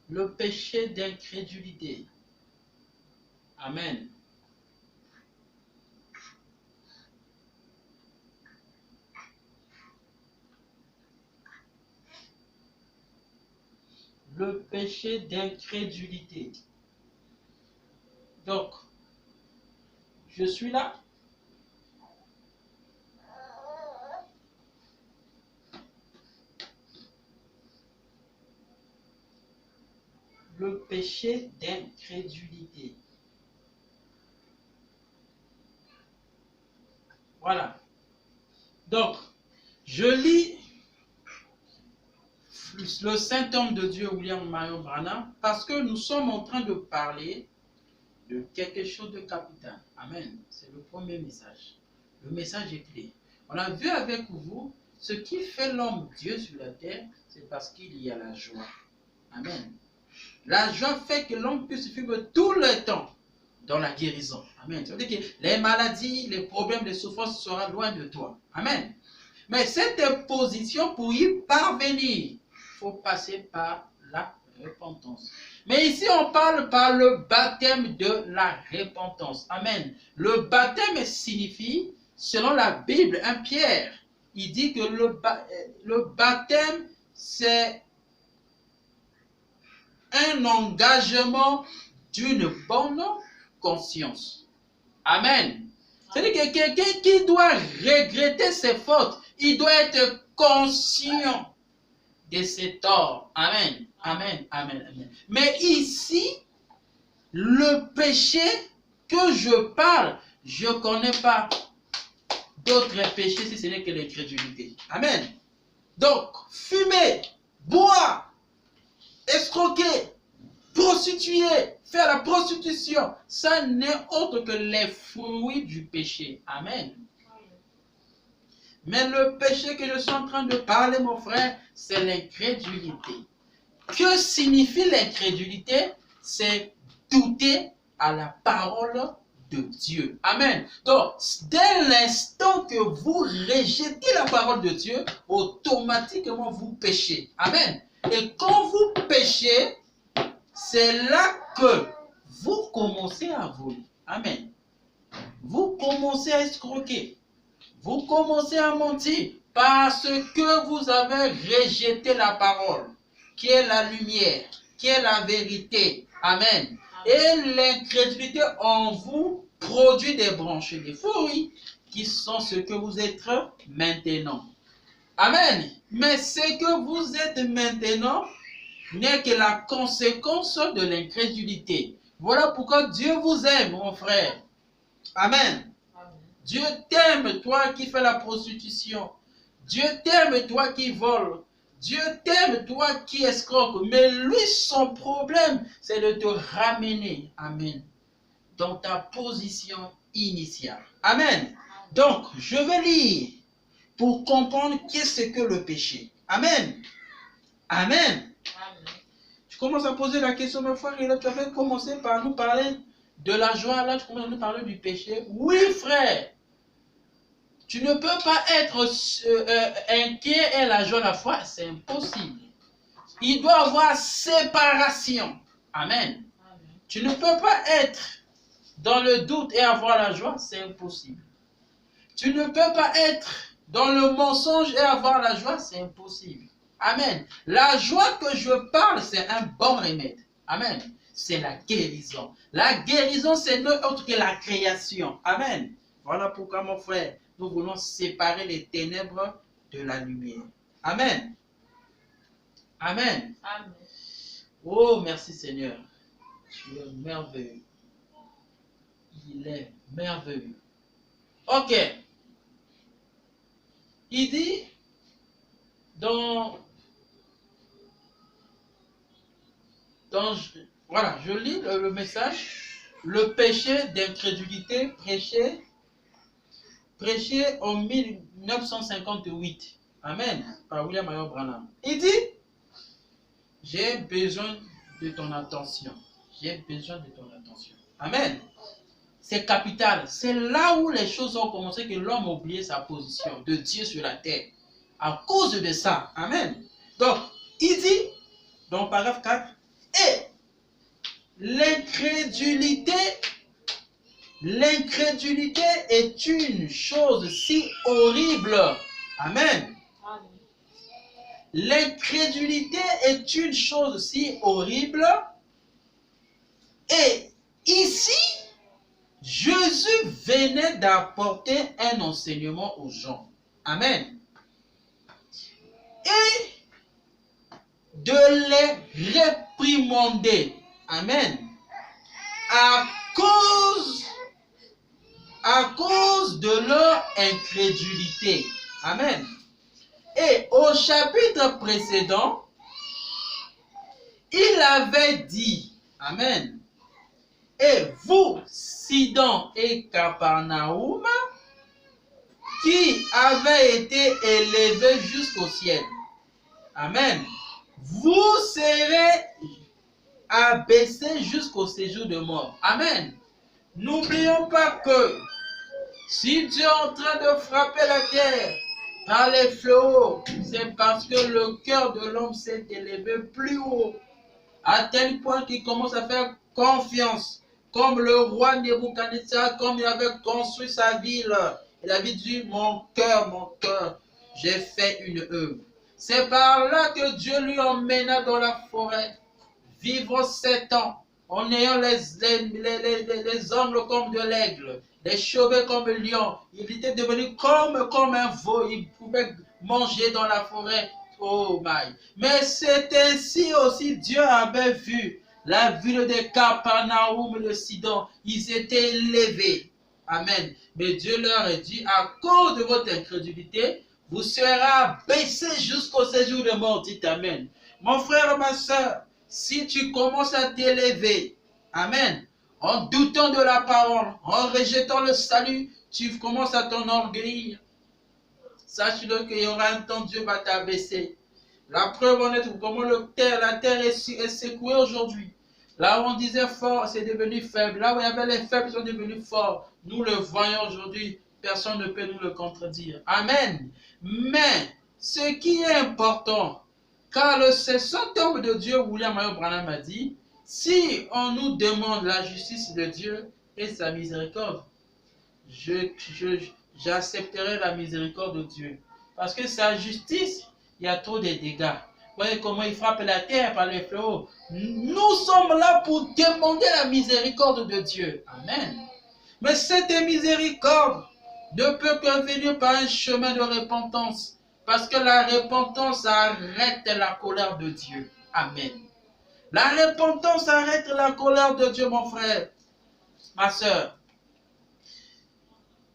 Le péché d'incrédulité. Amen. Le péché d'incrédulité. Donc, je suis là. Le péché d'incrédulité. Voilà. Donc, je lis le saint homme de Dieu, William Marion Branham, parce que nous sommes en train de parler de quelque chose de capital. Amen. C'est le premier message. Le message est clé. On a vu avec vous, ce qui fait l'homme Dieu sur la terre, c'est parce qu'il y a la joie. Amen. La joie fait que l'homme puisse vivre tout le temps dans la guérison. Amen. Ça veut dire que les maladies, les problèmes, les souffrances seront loin de toi. Amen. Mais cette position, pour y parvenir, il faut passer par la repentance. Mais ici, on parle par le baptême de la repentance. Amen. Le baptême signifie, selon la Bible, 1 Pierre, il dit que le baptême, c'est un engagement d'une bonne conscience. Amen. C'est-à-dire que quelqu'un qui doit regretter ses fautes, il doit être conscient de ses torts. Amen. Amen. Amen. Amen. Mais ici, le péché que je parle, je ne connais pas d'autres péchés si ce n'est que l'incrédulité. Amen. Donc, fumer, boire, escroquer, prostituer, faire la prostitution, ça n'est autre que les fruits du péché. Amen. Mais le péché que je suis en train de parler, mon frère, c'est l'incrédulité. Que signifie l'incrédulité? C'est douter à la parole de Dieu. Amen. Donc, dès l'instant que vous rejetez la parole de Dieu, automatiquement vous péchez. Amen. Et quand vous péchez, c'est là que vous commencez à voler. Amen. Vous commencez à escroquer. Vous commencez à mentir parce que vous avez rejeté la parole, qui est la lumière, qui est la vérité. Amen. Et l'incrédulité en vous produit des branches, des fruits, qui sont ce que vous êtes maintenant. Amen. Mais ce que vous êtes maintenant n'est que la conséquence de l'incrédulité. Voilà pourquoi Dieu vous aime, mon frère. Amen. Dieu t'aime, toi qui fais la prostitution. Dieu t'aime, toi qui voles. Dieu t'aime, toi qui escroques. Mais lui, son problème, c'est de te ramener, amen, dans ta position initiale. Amen. Donc, je vais lire pour comprendre qu'est-ce que le péché. Amen. Amen. Tu commences à poser la question, mon frère, et là, tu avais commencé par nous parler de la joie, là, tu commences à nous parler du péché. Oui, frère. Tu ne peux pas être inquiet et la joie à la fois, c'est impossible. Il doit y avoir séparation. Amen. Tu ne peux pas être dans le doute et avoir la joie, c'est impossible. Tu ne peux pas être dans le mensonge et avoir la joie, c'est impossible. Amen. La joie que je parle, c'est un bon remède. Amen. C'est la guérison. La guérison, c'est autre que la création. Amen. Voilà pourquoi, mon frère, nous voulons séparer les ténèbres de la lumière. Amen. Amen. Amen. Oh, merci Seigneur. Tu es merveilleux. Il est merveilleux. Ok. Il dit voilà, je lis le message. Le péché d'incrédulité prêché en 1958. Amen. Par William Marion Branham. Il dit, j'ai besoin de ton attention. J'ai besoin de ton attention. Amen. C'est capital. C'est là où les choses ont commencé, que l'homme a oublié sa position de Dieu sur la terre. À cause de ça. Amen. Donc, il dit, dans le paragraphe 4, et l'incrédulité est une chose si horrible. Amen. L'incrédulité est une chose si horrible et Ici, Jésus venait d'apporter un enseignement aux gens. Amen. Et de les réprimander. Amen. À cause de leur incrédulité. Amen. Et au chapitre précédent, il avait dit, amen, et vous, Sidon et Capernaum, qui avez été élevés jusqu'au ciel, amen, vous serez abaissés jusqu'au séjour de mort. Amen. N'oublions pas que si Dieu est en train de frapper la terre par les fléaux, c'est parce que le cœur de l'homme s'est élevé plus haut, à tel point qu'il commence à faire confiance, comme le roi Nebuchadnezzar, comme il avait construit sa ville. Il avait dit, mon cœur, j'ai fait une œuvre. C'est par là que Dieu lui emmena dans la forêt, vivre 7 ans, en ayant les ongles comme de l'aigle, les cheveux comme le lion. Il était devenu comme un veau, il pouvait manger dans la forêt. Oh my. Mais c'est ainsi aussi Dieu avait vu la ville de Capernaum, le Sidon. Ils étaient élevés. Amen. Mais Dieu leur a dit, à cause de votre incrédulité, vous serez abaissés jusqu'au séjour de mort. Dites amen. Mon frère, ma soeur, si tu commences à t'élever, amen, en doutant de la parole, en rejetant le salut, tu commences à t'enorgueillir. Sache-le qu'il y aura un temps, Dieu va t'abaisser. La preuve en est comment la terre est secouée aujourd'hui. Là où on disait fort, c'est devenu faible. Là où il y avait les faibles, ils sont devenus forts. Nous le voyons aujourd'hui. Personne ne peut nous le contredire. Amen. Mais ce qui est important, car le cet homme de Dieu, William Marion Branham, a dit, si on nous demande la justice de Dieu et sa miséricorde, j'accepterai la miséricorde de Dieu. Parce que sa justice, il y a trop de dégâts. Vous voyez comment il frappe la terre par les fléaux. Nous sommes là pour demander la miséricorde de Dieu. Amen. Mais cette miséricorde ne peut que venir par un chemin de repentance. Parce que la repentance arrête la colère de Dieu. Amen. La repentance arrête la colère de Dieu, mon frère, ma soeur.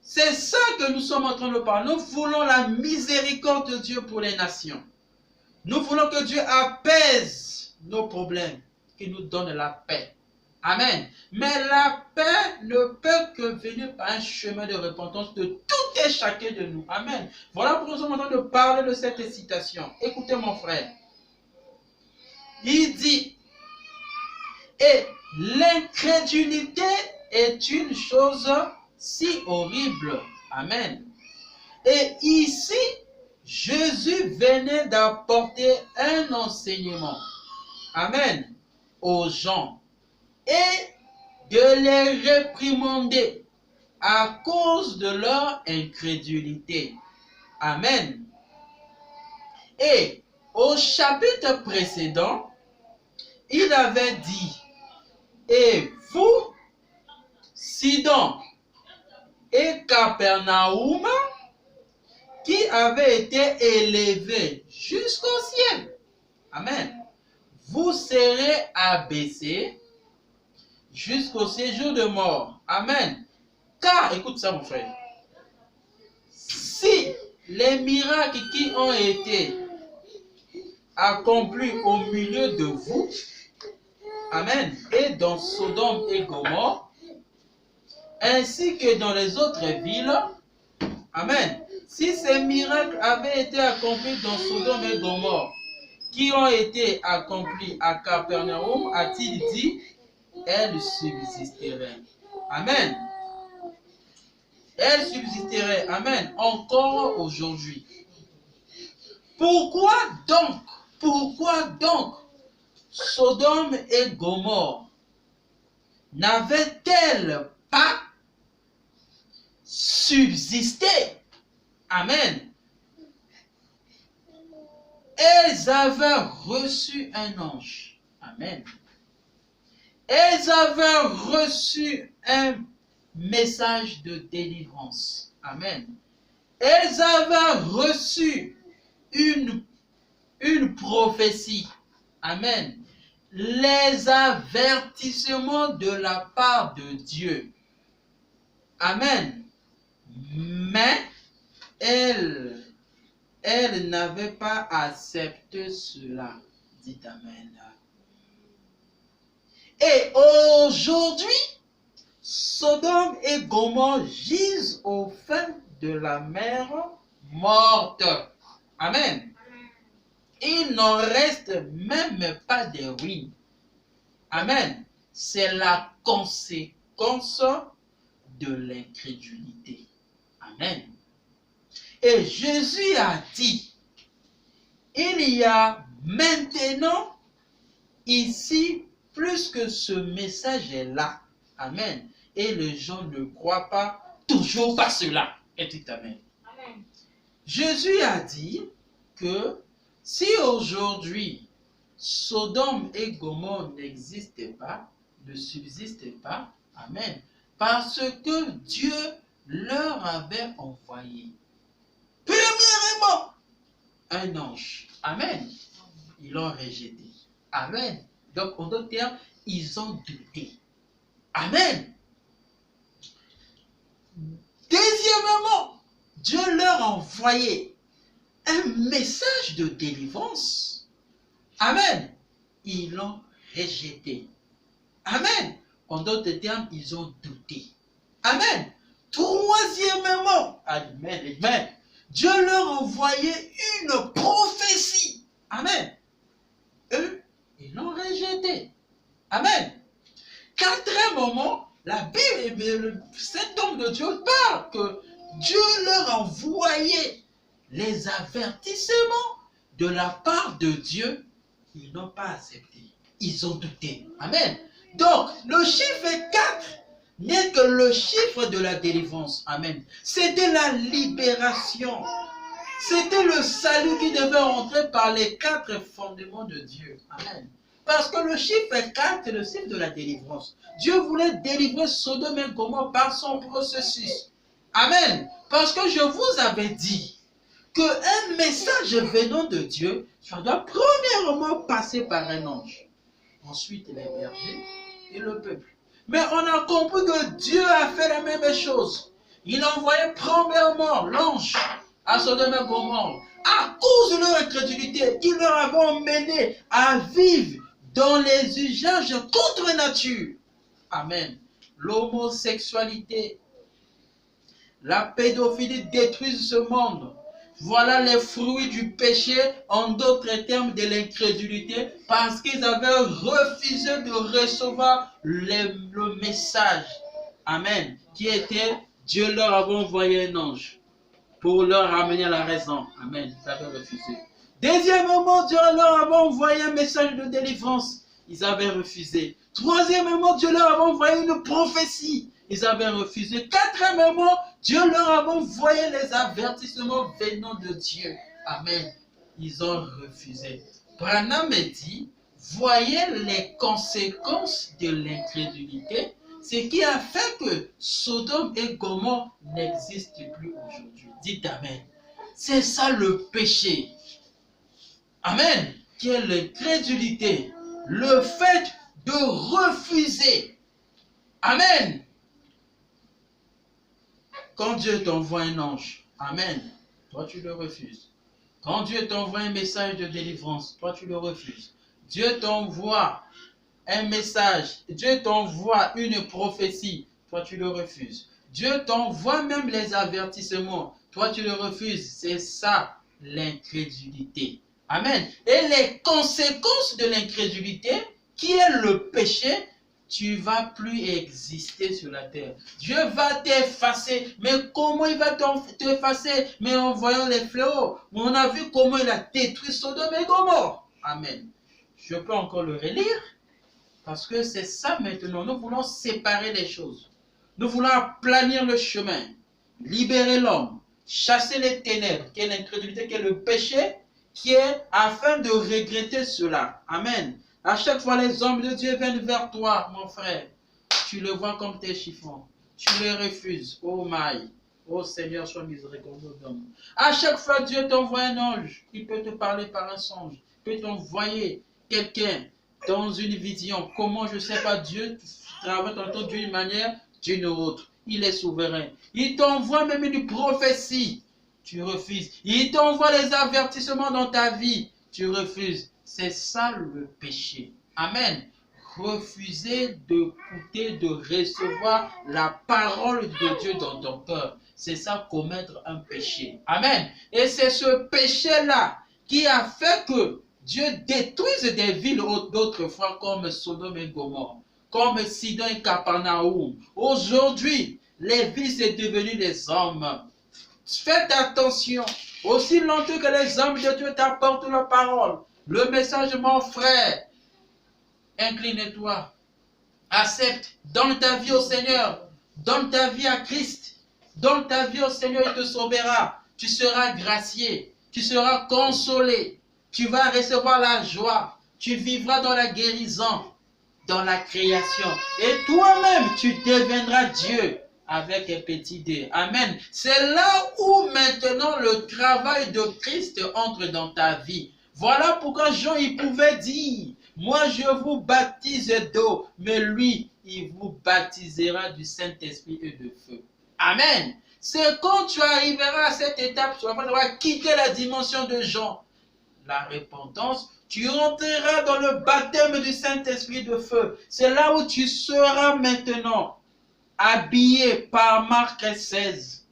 C'est ça que nous sommes en train de parler. Nous voulons la miséricorde de Dieu pour les nations. Nous voulons que Dieu apaise nos problèmes, qu'il nous donne la paix. Amen. Mais la paix ne peut que venir par un chemin de repentance de tout et chacun de nous. Amen. Voilà pourquoi nous sommes en train de parler de cette citation. Écoutez mon frère. Il dit, et l'incrédulité est une chose si horrible. Amen. Et ici, Jésus venait d'apporter un enseignement. Amen. Aux gens. Et de les réprimander à cause de leur incrédulité. Amen. Et au chapitre précédent, il avait dit, et vous, Sidon et Capernaum, qui avez été élevés jusqu'au ciel. Amen. Vous serez abaissés jusqu'au séjour de mort. Amen. Car, écoute ça mon frère, si les miracles qui ont été accomplis au milieu de vous, amen, et dans Sodome et Gomorrhe, ainsi que dans les autres villes, amen, si ces miracles avaient été accomplis dans Sodome et Gomorrhe, qui ont été accomplis à Capernaum, a-t-il dit, elles subsisteraient. Amen. Elles subsisteraient. Amen. Encore aujourd'hui. Pourquoi donc Sodome et Gomorrhe n'avaient-elles pas subsisté? Amen. Elles avaient reçu un ange. Amen. Elles avaient reçu un message de délivrance. Amen. Elles avaient reçu une prophétie. Amen. Les avertissements de la part de Dieu. Amen. Mais elles n'avaient pas accepté cela. Dites Amen. Et aujourd'hui, Sodome et Gomorrhe gisent au fin de la mer morte. Amen. Il n'en reste même pas de ruines. Amen. C'est la conséquence de l'incrédulité. Amen. Et Jésus a dit, il y a maintenant ici plus que ce message est là. Amen. Et les gens ne croient pas toujours pas cela. Et dites Amen. Amen. Jésus a dit que si aujourd'hui Sodome et Gomorrhe n'existaient pas, ne subsistaient pas, Amen, parce que Dieu leur avait envoyé, premièrement, un ange. Amen. Ils l'ont rejeté. Amen. Donc, en d'autres termes, ils ont douté. Amen. Deuxièmement, Dieu leur a envoyé un message de délivrance. Amen. Ils l'ont rejeté. Amen. En d'autres termes, ils ont douté. Amen. Troisièmement, amen, amen, Dieu leur a envoyé une prophétie. Amen. Eux, ils l'ont rejeté. Amen. Quatrièmement, la Bible et le Saint-Homme de Dieu parle que Dieu leur a envoyé les avertissements de la part de Dieu. Ils n'ont pas accepté. Ils ont douté. Amen. Donc, le chiffre 4 n'est que le chiffre de la délivrance. Amen. C'était la libération. C'était le salut qui devait entrer par les 4 fondements de Dieu. Amen. Parce que le chiffre 4, c'est le chiffre de la délivrance. Dieu voulait délivrer Sodome et Gomorrhe par son processus. Amen. Parce que je vous avais dit qu'un message venant de Dieu, ça doit premièrement passer par un ange. Ensuite, les bergers et le peuple. Mais on a compris que Dieu a fait la même chose. Il a envoyé premièrement l'ange à Sodome et Gomorrhe à cause de leur incrédulité qui leur avait emmené à vivre dans les usages contre nature. Amen. L'homosexualité, la pédophilie détruisent ce monde. Voilà les fruits du péché, en d'autres termes de l'incrédulité, parce qu'ils avaient refusé de recevoir le message. Amen. Qui était, Dieu leur avait envoyé un ange pour leur ramener à la raison. Amen. Ils avaient refusé. Deuxièmement, Dieu leur avait envoyé un message de délivrance. Ils avaient refusé. Troisièmement, Dieu leur avait envoyé une prophétie. Ils avaient refusé. Quatrièmement, Dieu leur avait envoyé les avertissements venant de Dieu. Amen. Ils ont refusé. Branham dit, voyez les conséquences de l'incrédulité, ce qui a fait que Sodome et Gomorrhe n'existent plus aujourd'hui. Dites Amen. C'est ça le péché. Amen. Qui est l'incrédulité. Le fait de refuser. Amen. Quand Dieu t'envoie un ange, amen, toi tu le refuses. Quand Dieu t'envoie un message de délivrance, toi tu le refuses. Dieu t'envoie un message, Dieu t'envoie une prophétie, toi tu le refuses. Dieu t'envoie même les avertissements, toi tu le refuses. C'est ça l'incrédulité. Amen. Et les conséquences de l'incrédulité, qui est le péché, tu ne vas plus exister sur la terre. Dieu va t'effacer. Mais comment il va t'effacer? Mais en voyant les fléaux. On a vu comment il a détruit Sodome et Gomorrhe. Amen. Je peux encore le relire. Parce que c'est ça maintenant. Nous voulons séparer les choses. Nous voulons aplanir le chemin. Libérer l'homme. Chasser les ténèbres. Qui est l'incrédulité, qui est le péché. Qui est afin de regretter cela. Amen. À chaque fois, les hommes de Dieu viennent vers toi, mon frère. Tu le vois comme tes chiffons. Tu les refuses. Oh my. Oh Seigneur, sois miséricordieux d'homme. À chaque fois, Dieu t'envoie un ange. Il peut te parler par un songe. Il peut t'envoyer quelqu'un dans une vision. Comment, je ne sais pas, Dieu travaille tantôt d'une manière, d'une autre. Il est souverain. Il t'envoie même une prophétie. Tu refuses. Il t'envoie les avertissements dans ta vie. Tu refuses. C'est ça le péché. Amen. Refuser d'écouter, de recevoir la parole de Dieu dans ton cœur. C'est ça, commettre un péché. Amen. Et c'est ce péché-là qui a fait que Dieu détruise des villes d'autrefois comme Sodome et Gomorrhe, comme Sidon et Capernaum. Aujourd'hui, les villes sont devenues des hommes. Faites attention. Aussi longtemps que les hommes de Dieu t'apportent la parole, le message, mon frère, incline-toi, accepte, donne ta vie au Seigneur, donne ta vie à Christ, donne ta vie au Seigneur, il te sauvera, tu seras gracié, tu seras consolé, tu vas recevoir la joie, tu vivras dans la guérison, dans la création, et toi-même tu deviendras Dieu avec un petit D. Amen. C'est là où maintenant le travail de Christ entre dans ta vie. Voilà pourquoi Jean il pouvait dire, moi je vous baptise d'eau, mais lui il vous baptisera du Saint-Esprit et de feu. Amen. C'est quand tu arriveras à cette étape, tu vas devoir quitter la dimension de Jean, la repentance, tu entreras dans le baptême du Saint-Esprit de feu. C'est là où tu seras maintenant habillé par Marc 16.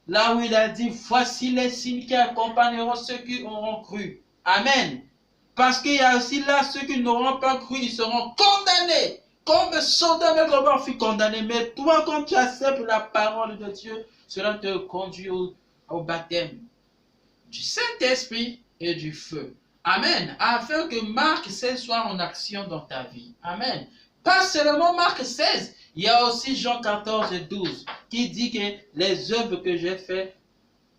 Là où il a dit, voici les signes qui accompagneront ceux qui auront cru. Amen. Parce qu'il y a aussi là ceux qui n'auront pas cru, ils seront condamnés. Comme Sodome et Gomorrhe fut condamné. Mais toi, quand tu acceptes la parole de Dieu, cela te conduit au baptême du Saint-Esprit et du feu. Amen. Afin que Marc 16 soit en action dans ta vie. Amen. Pas seulement Marc 16, il y a aussi Jean 14 et 12 qui dit que les œuvres que j'ai faites,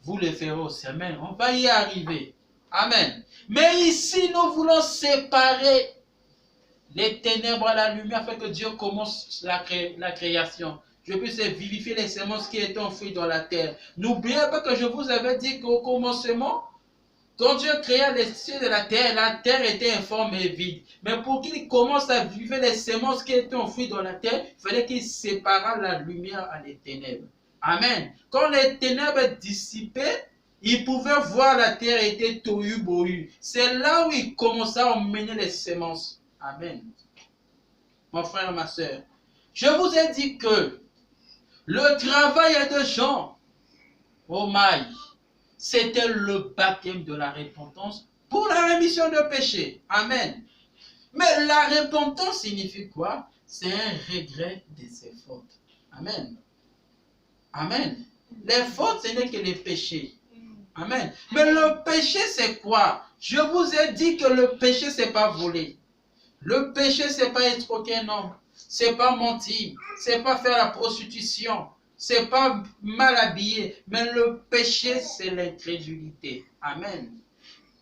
vous les ferez aussi. Amen. On va y arriver. Amen. Mais ici, nous voulons séparer les ténèbres à la lumière afin que Dieu commence la création. Je puisse vivifier les semences qui étaient enfouies dans la terre. N'oubliez pas que je vous avais dit qu'au commencement, quand Dieu créa les cieux de la terre était informe et vide. Mais pour qu'il commence à vivre les semences qui étaient enfouies dans la terre, il fallait qu'il séparât la lumière à les ténèbres. Amen. Quand les ténèbres dissipaient, il pouvait voir la terre était tohu bohu. C'est là où il commença à emmener les semences. Amen. Mon frère, ma soeur, je vous ai dit que le travail de Jean, oh my, c'était le baptême de la repentance pour la rémission de péché. Amen. Mais la repentance signifie quoi? C'est un regret de ses fautes. Amen. Amen. Les fautes, ce n'est que les péchés. Amen. Mais le péché, c'est quoi? Je vous ai dit que le péché, c'est pas voler. Le péché, c'est pas escroquer un homme. C'est pas mentir. C'est pas faire la prostitution. C'est pas mal habillé. Mais le péché, c'est l'incrédulité. Amen.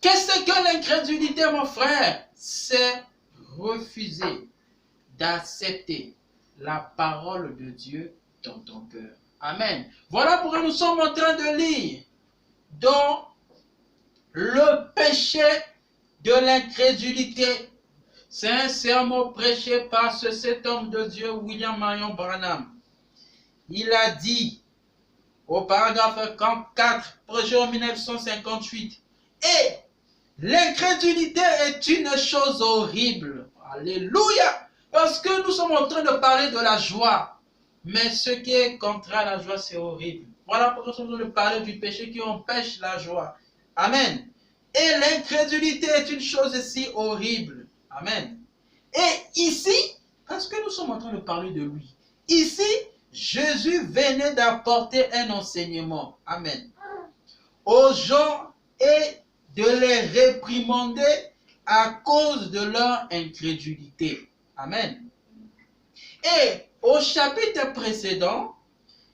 Qu'est-ce que l'incrédulité, mon frère? C'est refuser d'accepter la parole de Dieu dans ton cœur. Amen. Voilà pourquoi nous sommes en train de lire dans le péché de l'incrédulité. C'est un sermon prêché par cet homme de Dieu, William Marion Branham. Il a dit au paragraphe 44, prêché en 1958, et l'incrédulité est une chose horrible. Alléluia! Parce que nous sommes en train de parler de la joie. Mais ce qui est contraire à la joie, c'est horrible. Voilà pourquoi nous sommes en train de parler du péché qui empêche la joie. Amen. Et l'incrédulité est une chose si horrible. Amen. Et ici, parce que nous sommes en train de parler de lui, ici, Jésus venait d'apporter un enseignement. Amen. Aux gens et de les réprimander à cause de leur incrédulité. Amen. Et au chapitre précédent,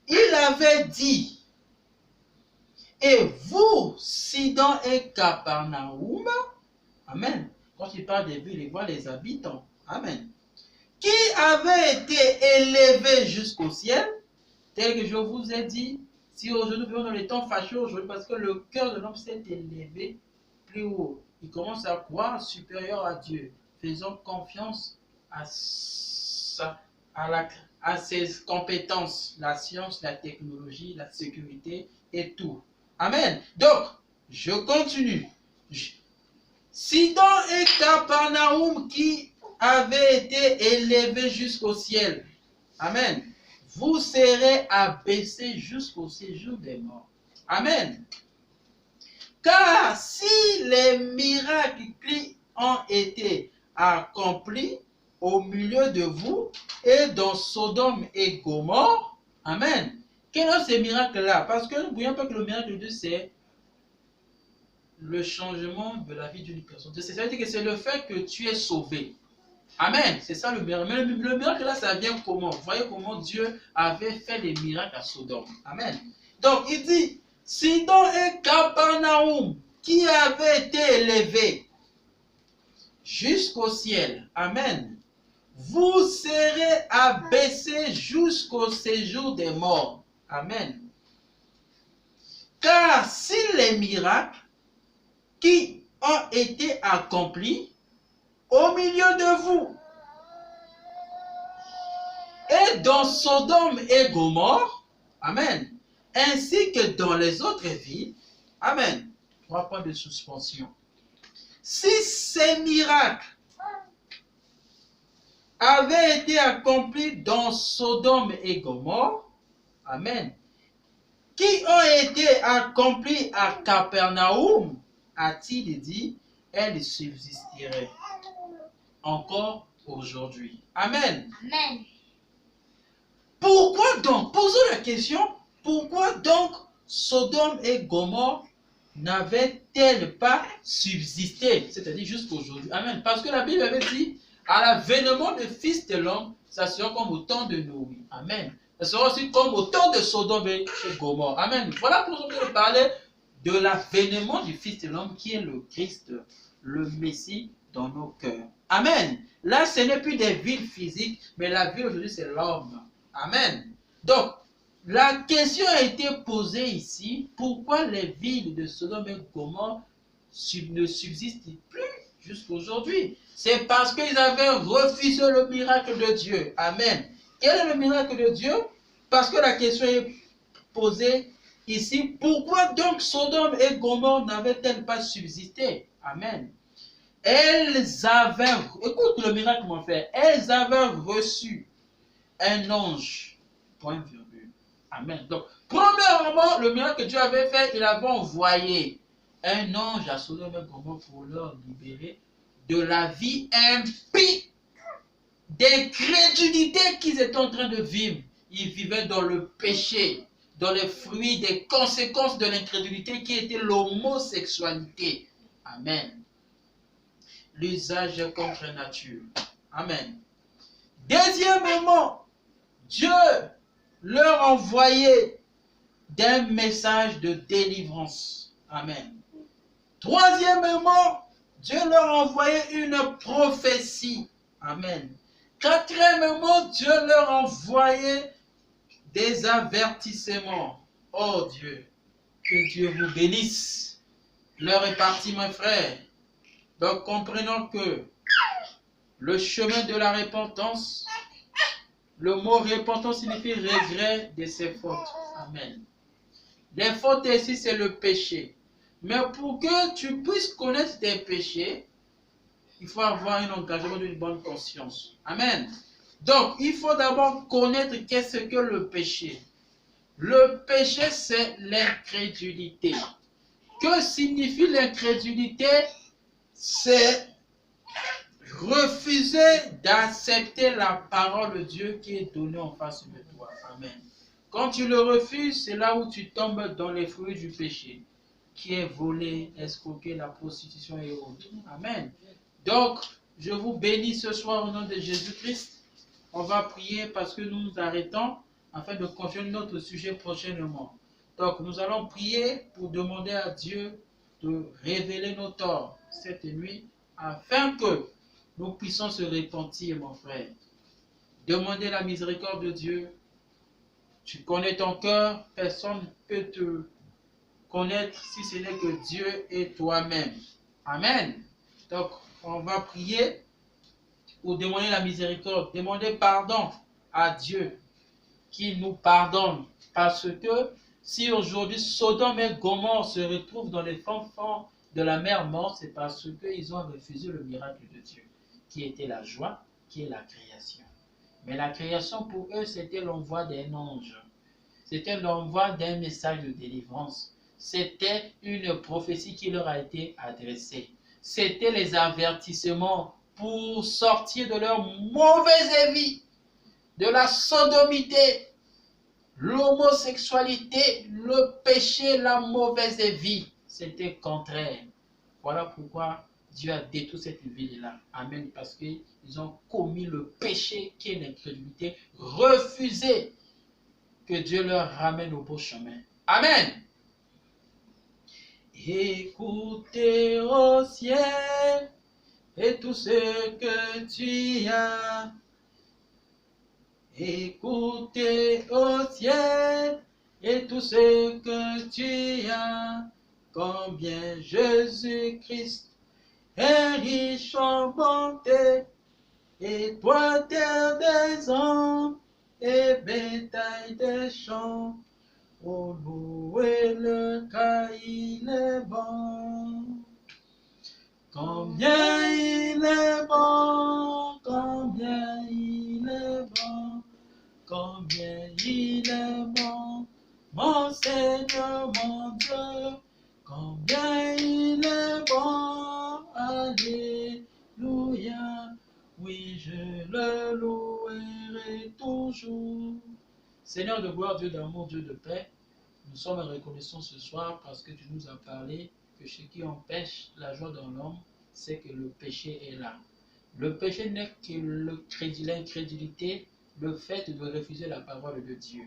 il avait dit, et vous, Sidon et Capernaum, amen, Quand il parle des villes, il voit les habitants. Amen. Qui avait été élevé jusqu'au ciel, tel que je vous ai dit. Si aujourd'hui nous vivons dans les temps fâcheux aujourd'hui, parce que le cœur de l'homme s'est élevé plus haut. Il commence à croire supérieur à Dieu, faisant confiance à ses compétences, la science, la technologie, la sécurité et tout. Amen. Donc, je continue. Sidon et Capernaum qui avaient été élevés jusqu'au ciel. Amen. Vous serez abaissés jusqu'au séjour des morts. Amen. Car si les miracles qui ont été accomplis au milieu de vous et dans Sodome et Gomorrhe, amen. Quels sont ces miracles-là? Parce que n'oublions pas que le miracle de Dieu, c'est le changement de la vie d'une personne. C'est-à-dire que c'est le fait que tu es sauvé. Amen. C'est ça le miracle. Mais le miracle là, ça vient comment? Vous voyez comment Dieu avait fait des miracles à Sodome. Amen. Donc il dit, Sidon et Capernaum qui avaient été élevés jusqu'au ciel. Amen. Vous serez abaissés jusqu'au séjour des morts. Amen. Car si les miracles qui ont été accomplis au milieu de vous et dans Sodome et Gomorrhe, amen, ainsi que dans les autres villes, amen. 3 points de suspension. Si ces miracles avaient été accomplis dans Sodome et Gomorrhe, amen, qui ont été accomplis à Capernaum, a-t-il dit, elles subsisteraient encore aujourd'hui. Amen. Amen. Pourquoi donc, posons la question, pourquoi donc Sodome et Gomorrhe n'avaient-elles pas subsisté, c'est-à-dire jusqu'aujourd'hui? Amen. Parce que la Bible avait dit, à l'avènement du Fils de l'homme, ça sera comme au temps de Noé. Amen. Ça sera aussi comme au temps de Sodome et Gomorrhe. Amen. Voilà pourquoi je vais parler de l'avènement du Fils de l'homme qui est le Christ, le Messie dans nos cœurs. Amen. Là, ce n'est plus des villes physiques, mais la ville aujourd'hui, c'est l'homme. Amen. Donc, la question a été posée ici, pourquoi les villes de Sodome et Gomorrhe ne subsistent plus jusqu'aujourd'hui? C'est parce qu'ils avaient refusé le miracle de Dieu. Amen. Quel est le miracle de Dieu? Parce que la question est posée ici, pourquoi donc Sodome et Gomorrhe n'avaient-elles pas subsisté? Amen. Elles avaient, écoute le miracle mon frère, elles avaient reçu un ange, point virgule. Amen. Donc, premièrement, le miracle que Dieu avait fait, il avait envoyé un ange à Sodome et Gomorrhe pour leur libérer de la vie impie, d'incrédulité qu'ils étaient en train de vivre. Ils vivaient dans le péché, dans les fruits des conséquences de l'incrédulité qui était l'homosexualité. Amen. L'usage contre nature. Amen. Deuxièmement, Dieu leur envoyait d'un message de délivrance. Amen. Troisièmement, Dieu leur envoyait une prophétie. Amen. Quatrièmement, Dieu leur envoyait des avertissements. Oh Dieu, que Dieu vous bénisse. L'heure est partie, mes frères. Donc, comprenons que le chemin de la repentance, le mot repentance signifie regret de ses fautes. Amen. Les fautes ici, c'est le péché. Mais pour que tu puisses connaître tes péchés, il faut avoir un engagement d'une bonne conscience. Amen. Donc, il faut d'abord connaître qu'est-ce que le péché. Le péché, c'est l'incrédulité. Que signifie l'incrédulité? C'est refuser d'accepter la parole de Dieu qui est donnée en face de toi. Amen. Quand tu le refuses, c'est là où tu tombes dans les fruits du péché, qui est voler, escroquer, la prostitution et autres. Amen. Donc, je vous bénis ce soir au nom de Jésus-Christ. On va prier parce que nous nous arrêtons afin de continuer notre sujet prochainement. Donc, nous allons prier pour demander à Dieu de révéler nos torts cette nuit afin que nous puissions se repentir, mon frère. Demander la miséricorde de Dieu. Tu connais ton cœur, personne ne peut te connaître si ce n'est que Dieu et toi-même. Amen. Donc, on va prier pour demander la miséricorde, demander pardon à Dieu qui nous pardonne. Parce que si aujourd'hui Sodome et Gomorrhe se retrouvent dans les fonds de la mer morte, c'est parce qu'ils ont refusé le miracle de Dieu, qui était la joie, qui est la création. Mais la création pour eux, c'était l'envoi d'un ange. C'était l'envoi d'un message de délivrance. C'était une prophétie qui leur a été adressée. C'était les avertissements pour sortir de leur mauvaise vie, de la sodomité, l'homosexualité, le péché, la mauvaise vie. C'était contraire. Voilà pourquoi Dieu a détruit cette ville-là. Amen. Parce qu'ils ont commis le péché qui est l'incrédulité, refusé que Dieu leur ramène au beau chemin. Amen. Écoutez au ciel et tout ce que tu as. Écoutez au ciel et tout ce que tu as. Combien Jésus-Christ est riche en bonté, et toi terre des hommes et bétail des champs. Oh, louez le car il est bon. Combien il est bon, combien il est bon, combien il est bon, mon Seigneur, mon Dieu, combien il est bon, alléluia, oui, je le louerai toujours. Seigneur de gloire, Dieu d'amour, Dieu de paix, nous sommes reconnaissants ce soir parce que tu nous as parlé que ce qui empêche la joie dans l'homme, c'est que le péché est là. Le péché n'est que l'incrédulité, le fait de refuser la parole de Dieu.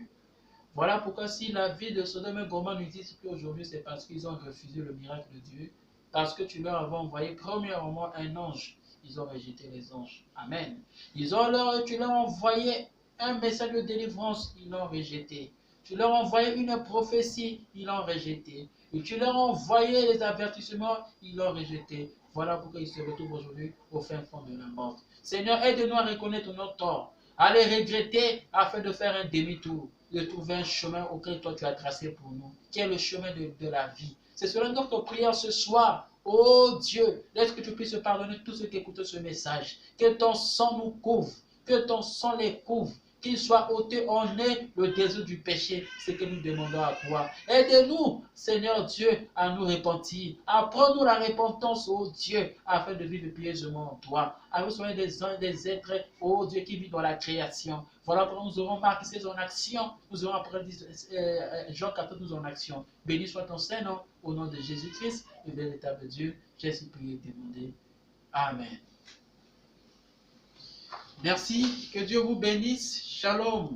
Voilà pourquoi si la vie de Sodome et Gomorrhe n'existe plus aujourd'hui, c'est parce qu'ils ont refusé le miracle de Dieu, parce que tu leur avais envoyé premièrement un ange. Ils ont rejeté les anges. Amen. Tu leur as envoyé un message de délivrance, ils l'ont rejeté. Tu leur as envoyé une prophétie, ils l'ont rejeté. Et tu leur as envoyé les avertissements, ils l'ont rejeté. Voilà pourquoi ils se retrouvent aujourd'hui au fin fond de la mort. Seigneur, aide-nous à reconnaître nos torts, à les regretter afin de faire un demi-tour, de trouver un chemin auquel toi tu as tracé pour nous, qui est le chemin de la vie. C'est cela notre prière ce soir. Oh Dieu, laisse que tu puisses pardonner tous ceux qui écoutent ce message. Que ton sang nous couvre, que ton sang les couvre, qu'il soit ôté en eux le désir du péché, ce que nous demandons à toi. Aide-nous, Seigneur Dieu, à nous repentir. Apprends-nous la repentance, oh Dieu, afin de vivre pieusement en toi. Avec soin des êtres, oh Dieu, qui vivent dans la création. Voilà pourquoi nous aurons marqué ces en action. Nous aurons appris Jean 14, nous en action. Béni soit ton Saint-Nom, au nom de Jésus-Christ, le véritable Dieu. J'ai ainsi prié et demandé. Amen. Merci, que Dieu vous bénisse. Shalom.